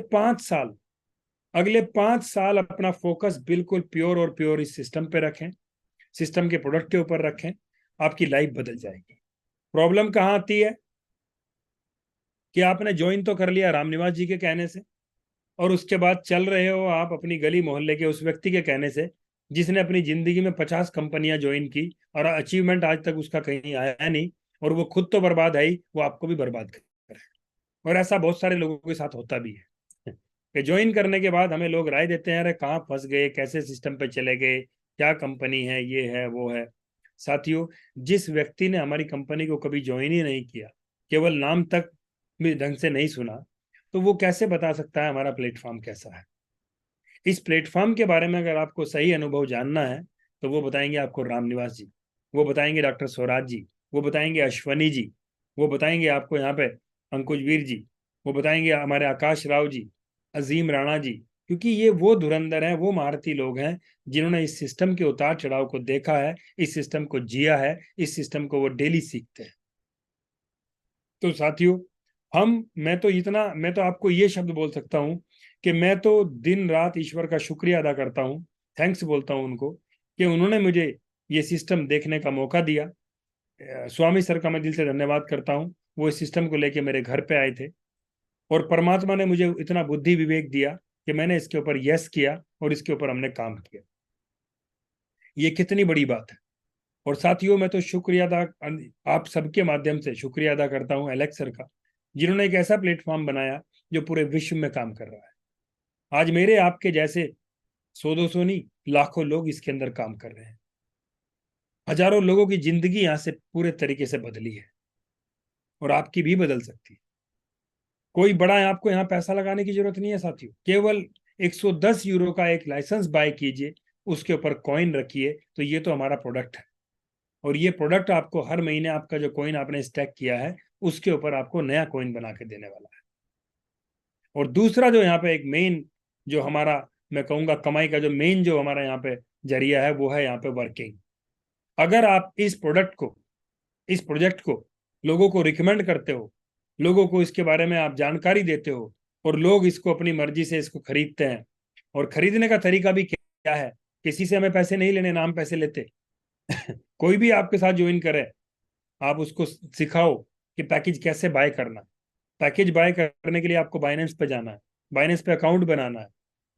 5 साल अपना फोकस बिल्कुल प्योर और प्योर इस सिस्टम पे रखें, सिस्टम के प्रोडक्ट के ऊपर रखें, आपकी लाइफ बदल जाएगी। प्रॉब्लम कहाँ आती है कि आपने ज्वाइन तो कर लिया रामनिवास जी के कहने से, और उसके बाद चल रहे हो आप अपनी गली मोहल्ले के उस व्यक्ति के कहने से जिसने अपनी जिंदगी में 50 कंपनियां ज्वाइन की और अचीवमेंट आज तक उसका कहीं आया नहीं, और वो खुद तो बर्बाद है ही, वो आपको भी बर्बाद करे। और ऐसा बहुत सारे लोगों के साथ होता भी है कि ज्वाइन करने के बाद हमें लोग राय देते हैं, अरे कहाँ फंस गए, कैसे सिस्टम पे चले गए, क्या कंपनी है, ये है वो है। साथियों, जिस व्यक्ति ने हमारी कंपनी को कभी ज्वाइन ही नहीं किया, केवल नाम तक भी ढंग से नहीं सुना, तो वो कैसे बता सकता है हमारा प्लेटफॉर्म कैसा है। इस प्लेटफॉर्म के बारे में अगर आपको सही अनुभव जानना है तो वो बताएंगे आपको रामनिवास जी, वो बताएंगे डॉक्टर स्वराज जी, वो बताएंगे अश्वनी जी, वो बताएंगे आपको यहाँ पे अंकुश वीर जी, वो बताएंगे हमारे आकाश राव जी, अजीम राणा जी, क्योंकि ये वो धुरंधर हैं, वो महारथी लोग हैं जिन्होंने इस सिस्टम के उतार चढ़ाव को देखा है, इस सिस्टम को जिया है, इस सिस्टम को वो डेली सीखते हैं। तो साथियों, मैं तो आपको ये शब्द बोल सकता हूं कि मैं तो दिन रात ईश्वर का शुक्रिया अदा करता हूं, थैंक्स बोलता हूं उनको कि उन्होंने मुझे ये सिस्टम देखने का मौका दिया। स्वामी सर का मैं दिल से धन्यवाद करता हूं, वो इस सिस्टम को लेके मेरे घर पे आए थे और परमात्मा ने मुझे इतना बुद्धि विवेक दिया कि मैंने इसके ऊपर यस किया और इसके ऊपर हमने काम किया। ये कितनी बड़ी बात है। और साथियों, मैं तो शुक्रिया अदा आप सबके माध्यम से शुक्रिया अदा करता हूं एलेक्स सर का, जिन्होंने एक ऐसा प्लेटफॉर्म बनाया जो पूरे विश्व में काम कर रहा है। आज मेरे आपके जैसे 100-200 नहीं, लाखों लोग इसके अंदर काम कर रहे हैं। हजारों लोगों की जिंदगी यहां से पूरे तरीके से बदली है और आपकी भी बदल सकती है। कोई बड़ा है, आपको यहाँ पैसा लगाने की जरूरत नहीं है साथियों। केवल 110 यूरो का एक लाइसेंस बाय कीजिए, उसके ऊपर कॉइन रखिए, तो ये तो हमारा प्रोडक्ट है। और ये प्रोडक्ट आपको हर महीने आपका जो कॉइन आपने स्टैक किया है उसके ऊपर आपको नया कॉइन बना के देने वाला है। और दूसरा जो यहाँ पे एक मेन जो हमारा, मैं कहूंगा कमाई का जो मेन जो हमारा यहाँ पे जरिया है, वो है यहाँ पे वर्किंग। अगर आप इस प्रोजेक्ट को लोगों को रिकमेंड करते हो, लोगों को इसके बारे में आप जानकारी देते हो और लोग इसको अपनी मर्जी से इसको खरीदते हैं, और खरीदने का तरीका भी क्या है, किसी से हमें पैसे नहीं लेने, नाम पैसे लेते कोई भी आपके साथ ज्वाइन करे, आप उसको सिखाओ कि पैकेज कैसे बाय करना। पैकेज बाय करने के लिए आपको बाइनेंस पे जाना है, बाइनेंस पे अकाउंट बनाना है,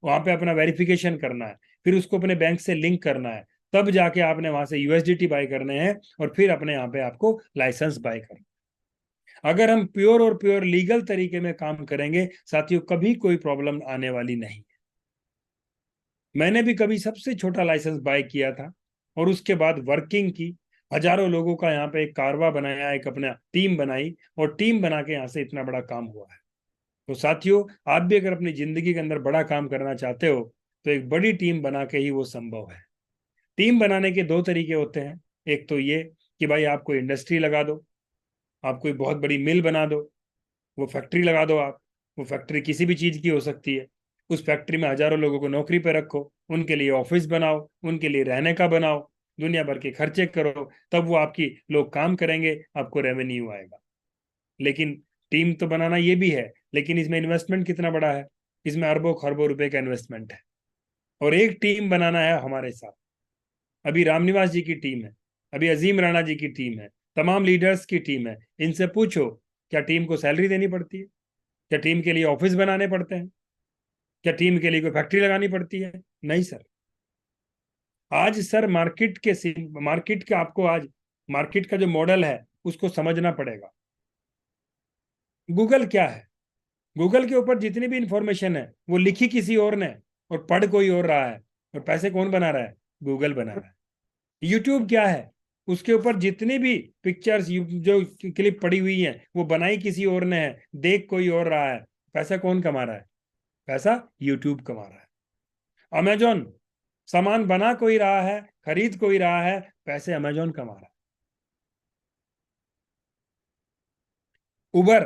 वहां पे अपना वेरिफिकेशन करना है, फिर उसको अपने बैंक से लिंक करना है, तब जाके आपने वहां से यूएसडीटी बाय करने हैं और फिर अपने यहाँ पे आपको लाइसेंस बाय करना। अगर हम प्योर और प्योर लीगल तरीके में काम करेंगे साथियों, कभी कोई प्रॉब्लम आने वाली नहीं। मैंने भी कभी सबसे छोटा लाइसेंस बाय किया था और उसके बाद वर्किंग की, हजारों लोगों का यहाँ पे एक कारवा बनाया, एक अपना टीम बनाई और टीम बना के यहाँ से इतना बड़ा काम हुआ है। तो साथियों, आप भी अगर अपनी जिंदगी के अंदर बड़ा काम करना चाहते हो तो एक बड़ी टीम बना के ही वो संभव है। टीम बनाने के दो तरीके होते हैं। एक तो ये कि भाई आप कोई इंडस्ट्री लगा दो, आप कोई बहुत बड़ी मिल बना दो, वो फैक्ट्री लगा दो आप। वो फैक्ट्री किसी भी चीज की हो सकती है। उस फैक्ट्री में हजारों लोगों को नौकरी पे रखो, उनके लिए ऑफिस बनाओ, उनके लिए रहने का बनाओ, दुनिया भर के खर्चे करो, तब वो आपकी लोग काम करेंगे, आपको रेवेन्यू आएगा। लेकिन टीम तो बनाना ये भी है, लेकिन इसमें इन्वेस्टमेंट कितना बड़ा है, इसमें अरबों खरबों रुपए का इन्वेस्टमेंट है। और एक टीम बनाना है हमारे साथ, अभी रामनिवास जी की टीम है, अभी अजीम राणा जी की टीम है, तमाम लीडर्स की टीम है। इनसे पूछो क्या टीम को सैलरी देनी पड़ती है, क्या टीम के लिए ऑफिस बनाने पड़ते हैं, क्या टीम के लिए कोई फैक्ट्री लगानी पड़ती है? नहीं सर। आज सर मार्केट का आपको आज मार्केट का जो मॉडल है उसको समझना पड़ेगा। गूगल क्या है? गूगल के ऊपर जितनी भी इंफॉर्मेशन है वो लिखी किसी और ने और पढ़ कोई और रहा है, और पैसे कौन बना रहा है? गूगल बना रहा है। यूट्यूब क्या है? उसके ऊपर जितनी भी पिक्चर्स जो क्लिप पड़ी हुई हैं वो बनाई किसी और ने है, देख कोई और रहा है, पैसा कौन कमा रहा है? पैसा यूट्यूब कमा रहा है। अमेजोन, सामान बना कोई रहा है, खरीद कोई रहा है, पैसे अमेजोन कमा रहा है। उबर,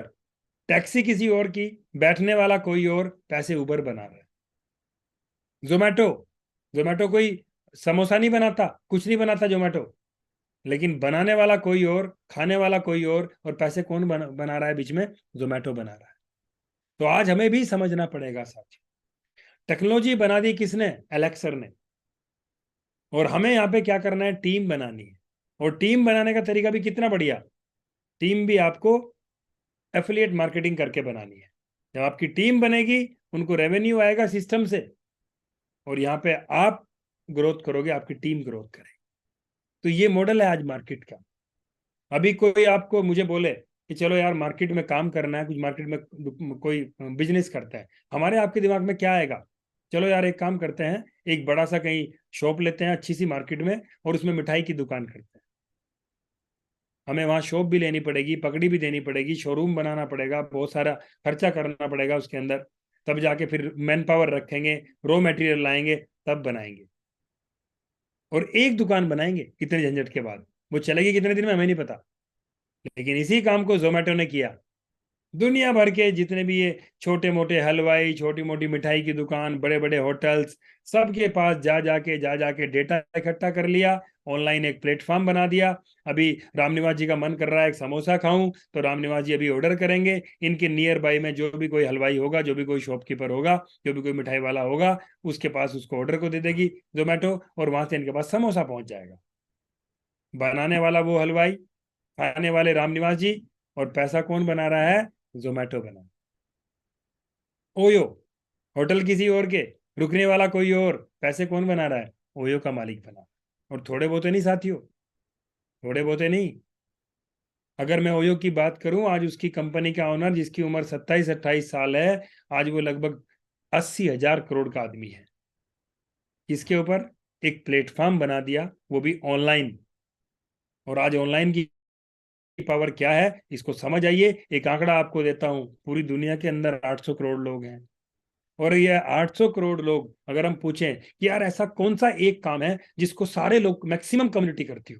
टैक्सी किसी और की, बैठने वाला कोई और, पैसे उबर बना रहा है। जोमेटो, जोमेटो कोई समोसा नहीं बनाता, कुछ नहीं बनाता जोमेटो, लेकिन बनाने वाला कोई और, खाने वाला कोई और पैसे कौन बना रहा है बीच में? जोमेटो बना रहा है। तो आज हमें भी समझना पड़ेगा साथियों, टेक्नोलॉजी बना दी किसने? एलेक्सर ने। और हमें यहाँ पे क्या करना है? टीम बनानी है। और टीम बनाने का तरीका भी कितना बढ़िया, टीम भी आपको एफिलिएट मार्केटिंग करके बनानी है। जब आपकी टीम बनेगी, उनको रेवेन्यू आएगा सिस्टम से, और यहाँ पे आप ग्रोथ करोगे, आपकी टीम ग्रोथ करेगी। तो ये मॉडल है आज मार्केट का। अभी कोई आपको मुझे बोले कि चलो यार मार्केट में काम करना है, कुछ मार्केट में कोई बिजनेस करता है, हमारे आपके दिमाग में क्या आएगा? चलो यार एक काम करते हैं, एक बड़ा सा कहीं शॉप लेते हैं अच्छी सी मार्केट में और उसमें मिठाई की दुकान करते हैं। हमें वहां शॉप भी लेनी पड़ेगी, पकड़ी भी देनी पड़ेगी, शोरूम बनाना पड़ेगा, बहुत सारा खर्चा करना पड़ेगा उसके अंदर, तब जाके फिर मैन पावर रखेंगे, रॉ मटेरियल लाएंगे, तब बनाएंगे। और एक दुकान बनाएंगे कितने झंझट के बाद, वो चलेगी कितने दिन में हमें नहीं पता। लेकिन इसी काम को जोमेटो ने किया। दुनिया भर के जितने भी ये छोटे मोटे हलवाई, छोटी मोटी मिठाई की दुकान, बड़े बड़े होटल्स, सबके पास जा जाके डेटा इकट्ठा कर लिया, ऑनलाइन एक प्लेटफॉर्म बना दिया। अभी रामनिवास जी का मन कर रहा है एक समोसा खाऊं, तो रामनिवास जी अभी ऑर्डर करेंगे, इनके नियर बाई में जो भी कोई हलवाई होगा, जो भी कोई शॉपकीपर होगा, जो भी कोई मिठाई वाला होगा, उसके पास उसको ऑर्डर को दे देगी जोमेटो, और वहां से इनके पास समोसा पहुंच जाएगा। बनाने वाला वो हलवाई, खाने वाले रामनिवास जी, और पैसा कौन बना रहा है? जोमेटो बना। ओयो, होटल किसी और के, रुकने वाला कोई और, पैसे कौन बना रहा है? ओयो का मालिक बना। और थोड़े बहुते नहीं साथियों, थोड़े बहुते नहीं। अगर मैं ओयो की बात करूं, आज उसकी कंपनी का ऑनर, जिसकी उम्र 27-28 साल है, आज वो लगभग 80,000 करोड़ का आदमी है। इसके ऊपर एक प्लेटफॉर्म बना दिया, वो भी ऑनलाइन। और आज ऑनलाइन की पावर क्या है, इसको समझ आइए। एक आंकड़ा आपको देता हूं, पूरी दुनिया के अंदर 800 करोड़ लोग हैं, और ये 800 करोड़ लोग, अगर हम पूछें कि यार ऐसा कौन सा एक काम है जिसको सारे लोग, मैक्सिमम कम्युनिटी करती हो,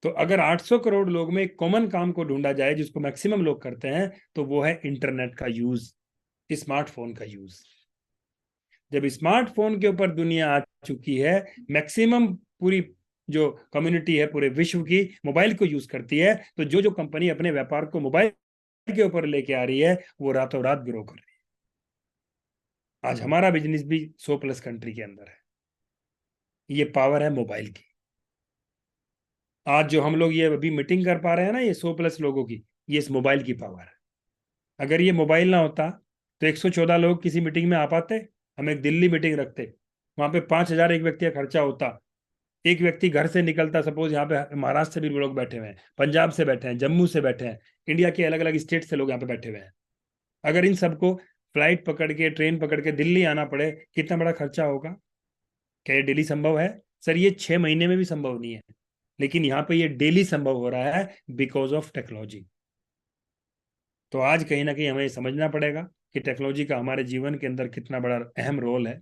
तो अगर 800 करोड़ लोग में एक कॉमन काम को ढूंढा जाए जिसको मैक्सिमम लोग करते हैं, तो वो है इंटरनेट का यूज, स्मार्टफोन का यूज। जब स्मार्टफोन के ऊपर दुनिया आ चुकी है, मैक्सिमम पूरी जो कम्युनिटी है पूरे विश्व की मोबाइल को यूज करती है, तो जो जो कंपनी अपने व्यापार को मोबाइल के ऊपर लेके आ रही है, वो रातों रात ग्रो कर रही है। आज हमारा बिजनेस भी 100+ कंट्री के अंदर है। ये पावर है मोबाइल की। आज जो हम लोग ये अभी मीटिंग कर पा रहे हैं ना, ये 100+ लोगों की, ये इस मोबाइल की पावर है। अगर ये मोबाइल ना होता तो 114 लोग किसी मीटिंग में आ पाते? हम एक दिल्ली मीटिंग रखते, वहां पे 5,000 एक व्यक्ति का खर्चा होता, एक व्यक्ति घर से निकलता, सपोज यहाँ पे महाराष्ट्र से भी लोग बैठे हुए हैं, पंजाब से बैठे हैं, जम्मू से बैठे हैं, इंडिया के अलग अलग स्टेट से लोग यहाँ पे बैठे हुए हैं। अगर इन सबको फ्लाइट पकड़ के, ट्रेन पकड़ के दिल्ली आना पड़े, कितना बड़ा खर्चा होगा? क्या ये डेली संभव है? सर ये 6 महीने में भी संभव नहीं है, लेकिन यहाँ पे ये डेली संभव हो रहा है बिकॉज ऑफ टेक्नोलॉजी। तो आज कहीं ना कहीं हमें समझना पड़ेगा कि टेक्नोलॉजी का हमारे जीवन के अंदर कितना बड़ा अहम रोल है।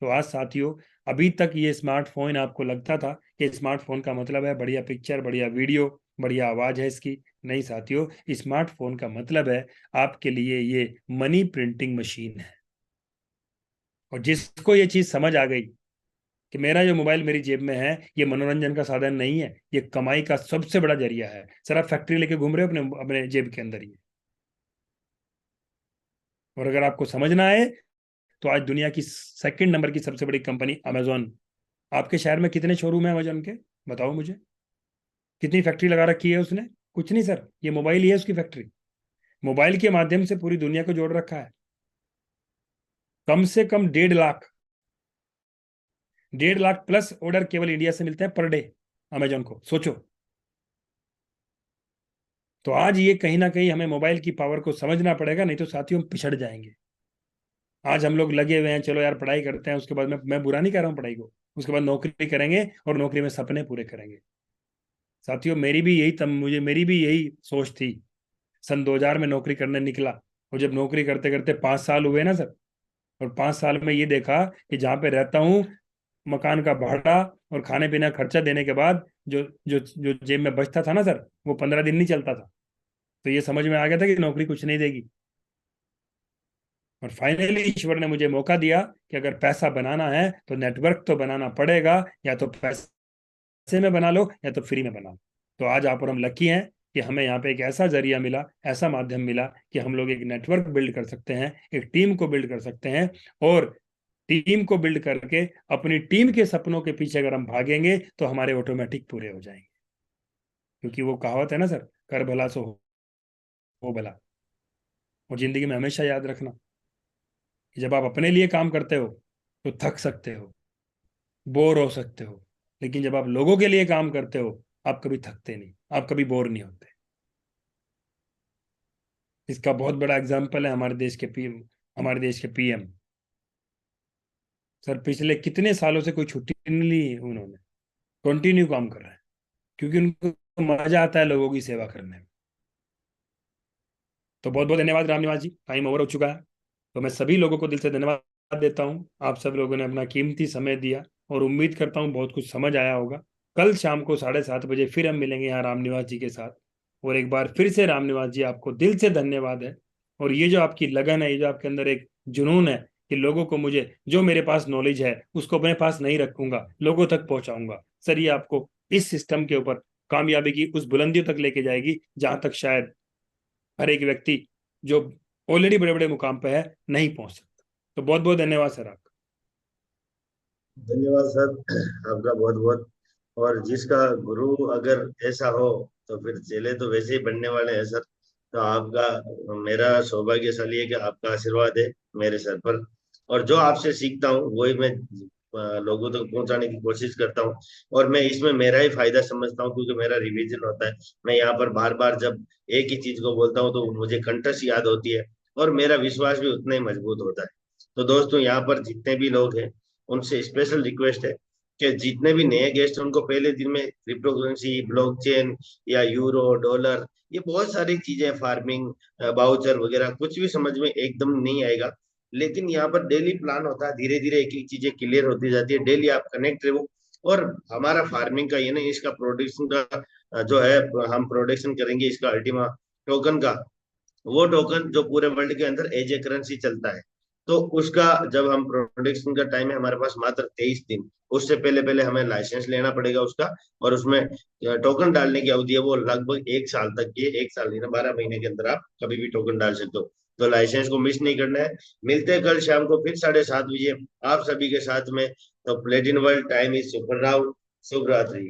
तो आज साथियों, अभी तक ये स्मार्टफोन आपको लगता था कि स्मार्टफोन का मतलब है बढ़िया पिक्चर, बढ़िया वीडियो, बढ़िया आवाज है इसकी। नहीं साथियों, स्मार्टफोन का मतलब है आपके लिए ये मनी प्रिंटिंग मशीन है। और जिसको ये चीज समझ आ गई कि मेरा जो मोबाइल मेरी जेब में है, ये मनोरंजन का साधन नहीं है, ये कमाई का सबसे बड़ा जरिया है। सर आप फैक्ट्री लेके घूम रहे हो अपने अपने जेब के अंदर ही। और अगर आपको समझना है, तो आज दुनिया की 2nd नंबर की सबसे बड़ी कंपनी अमेजोन, आपके शहर में कितने शोरूम है अमेजोन के? बताओ मुझे, कितनी फैक्ट्री लगा रखी है उसने? कुछ नहीं सर, ये मोबाइल ही है उसकी फैक्ट्री। मोबाइल के माध्यम से पूरी दुनिया को जोड़ रखा है। कम से कम 1.5 लाख, 1.5 लाख प्लस ऑर्डर केवल इंडिया से मिलते हैं पर डे अमेजोन को, सोचो। तो आज ये कहीं ना कहीं हमें मोबाइल की पावर को समझना पड़ेगा, नहीं तो साथियों हम पिछड़ जाएंगे। आज हम लोग लगे हुए हैं, चलो यार पढ़ाई करते हैं, उसके बाद मैं बुरा नहीं कर रहा हूँ पढ़ाई को, उसके बाद नौकरी करेंगे और नौकरी में सपने पूरे करेंगे। साथियों मेरी भी यही सोच थी। सन 2000 में नौकरी करने निकला, और जब नौकरी करते करते 5 साल हुए ना सर, और 5 साल में ये देखा कि जहाँ पे रहता हूँ, मकान का भाड़ा और खाने पीने का खर्चा देने के बाद जो जो जो जेब में बचता था ना सर, वो 15 दिन नहीं चलता था। तो ये समझ में आ गया था कि नौकरी कुछ नहीं देगी। और फाइनली ईश्वर ने मुझे मौका दिया कि अगर पैसा बनाना है तो नेटवर्क तो बनाना पड़ेगा, या तो पैसे में बना लो या तो फ्री में बना लो। तो आज आप और हम लकी हैं कि हमें यहाँ पे एक ऐसा जरिया मिला, ऐसा माध्यम मिला कि हम लोग एक नेटवर्क बिल्ड कर सकते हैं, एक टीम को बिल्ड कर सकते हैं, और टीम को बिल्ड करके अपनी टीम के सपनों के पीछे अगर हम भागेंगे तो हमारे ऑटोमेटिक पूरे हो जाएंगे। क्योंकि वो कहावत है ना सर, कर भला सो हो भला। और जिंदगी में हमेशा याद रखना कि जब आप अपने लिए काम करते हो तो थक सकते हो, बोर हो सकते हो, लेकिन जब आप लोगों के लिए काम करते हो, आप कभी थकते नहीं, आप कभी बोर नहीं होते। इसका बहुत बड़ा एग्जाम्पल है हमारे देश के पीएम। सर पिछले कितने सालों से कोई छुट्टी नहीं ली उन्होंने, कंटिन्यू काम कर रहे हैं, क्योंकि उनको मजा आता है लोगों की सेवा करने में। तो बहुत बहुत धन्यवाद रामनिवास जी, टाइम ओवर हो चुका है। तो मैं सभी लोगों को दिल से धन्यवाद देता हूँ, आप सब लोगों ने अपना कीमती समय दिया, और उम्मीद करता हूँ बहुत कुछ समझ आया होगा। कल शाम को 7:30 बजे फिर हम मिलेंगे यहाँ रामनिवास जी के साथ। और एक बार फिर से रामनिवास जी आपको दिल से धन्यवाद है। और ये जो आपकी लगन है, ये जो आपके अंदर एक जुनून है कि लोगों को, मुझे जो मेरे पास नॉलेज है उसको अपने पास नहीं रखूंगा, लोगों तक पहुंचाऊंगा, सर, ये आपको इस सिस्टम के ऊपर कामयाबी की उस बुलंदियों तक लेके जाएगी जहां तक शायद हर एक व्यक्ति जो ऑलरेडी बड़े बड़े मुकाम पे है नहीं पहुंच सकता। तो बहुत बहुत धन्यवाद सर आपका। धन्यवाद सर आपका बहुत बहुत। और जिसका गुरु अगर ऐसा हो तो फिर चेले तो वैसे ही बनने वाले हैं सर। तो आपका, मेरा सौभाग्यशाली है कि आपका आशीर्वाद है मेरे सर पर, और जो आपसे सीखता हूँ वही मैं लोगों तक पहुंचाने की कोशिश करता हूँ। और मैं इसमें मेरा ही फायदा समझता हूँ क्योंकि मेरा रिवीजन होता है। मैं यहाँ पर बार बार जब एक ही चीज को बोलता हूँ तो मुझे कंठस्थ याद होती है और मेरा विश्वास भी उतना ही मजबूत होता है। तो दोस्तों, यहाँ पर जितने भी लोग हैं उनसे स्पेशल रिक्वेस्ट है कि जितने भी नए गेस्ट हैं उनको पहले दिन में क्रिप्टो करेंसी, ब्लॉकचेन या यूरो, डॉलर, ये बहुत सारी चीजें, फार्मिंग, बाउचर वगैरह कुछ भी समझ में एकदम नहीं आएगा। लेकिन यहाँ पर डेली प्लान होता है, धीरे धीरे एक एक चीजें क्लियर होती जाती है। डेली आप कनेक्ट रहो। और हमारा फार्मिंग का ये नहीं, इसका प्रोडक्शन का जो है, हम प्रोडक्शन करेंगे इसका अल्टीमा टोकन का, वो टोकन जो पूरे वर्ल्ड के अंदर एज ए करेंसी चलता है। तो उसका जब हम प्रोडक्शन का टाइम है हमारे पास मात्र 23 दिन, उससे पहले पहले हमें लाइसेंस लेना पड़ेगा उसका। और उसमें टोकन डालने की अवधि है वो लगभग 1 साल तक की है। 1 साल नहीं ना, 12 महीने के अंदर आप कभी भी टोकन डाल सकते हो। तो लाइसेंस को मिस नहीं करना है। मिलते हैं कल शाम को फिर 7:30 बजे आप सभी के साथ में। तो Platin World time is super round. शुभ रात्रि।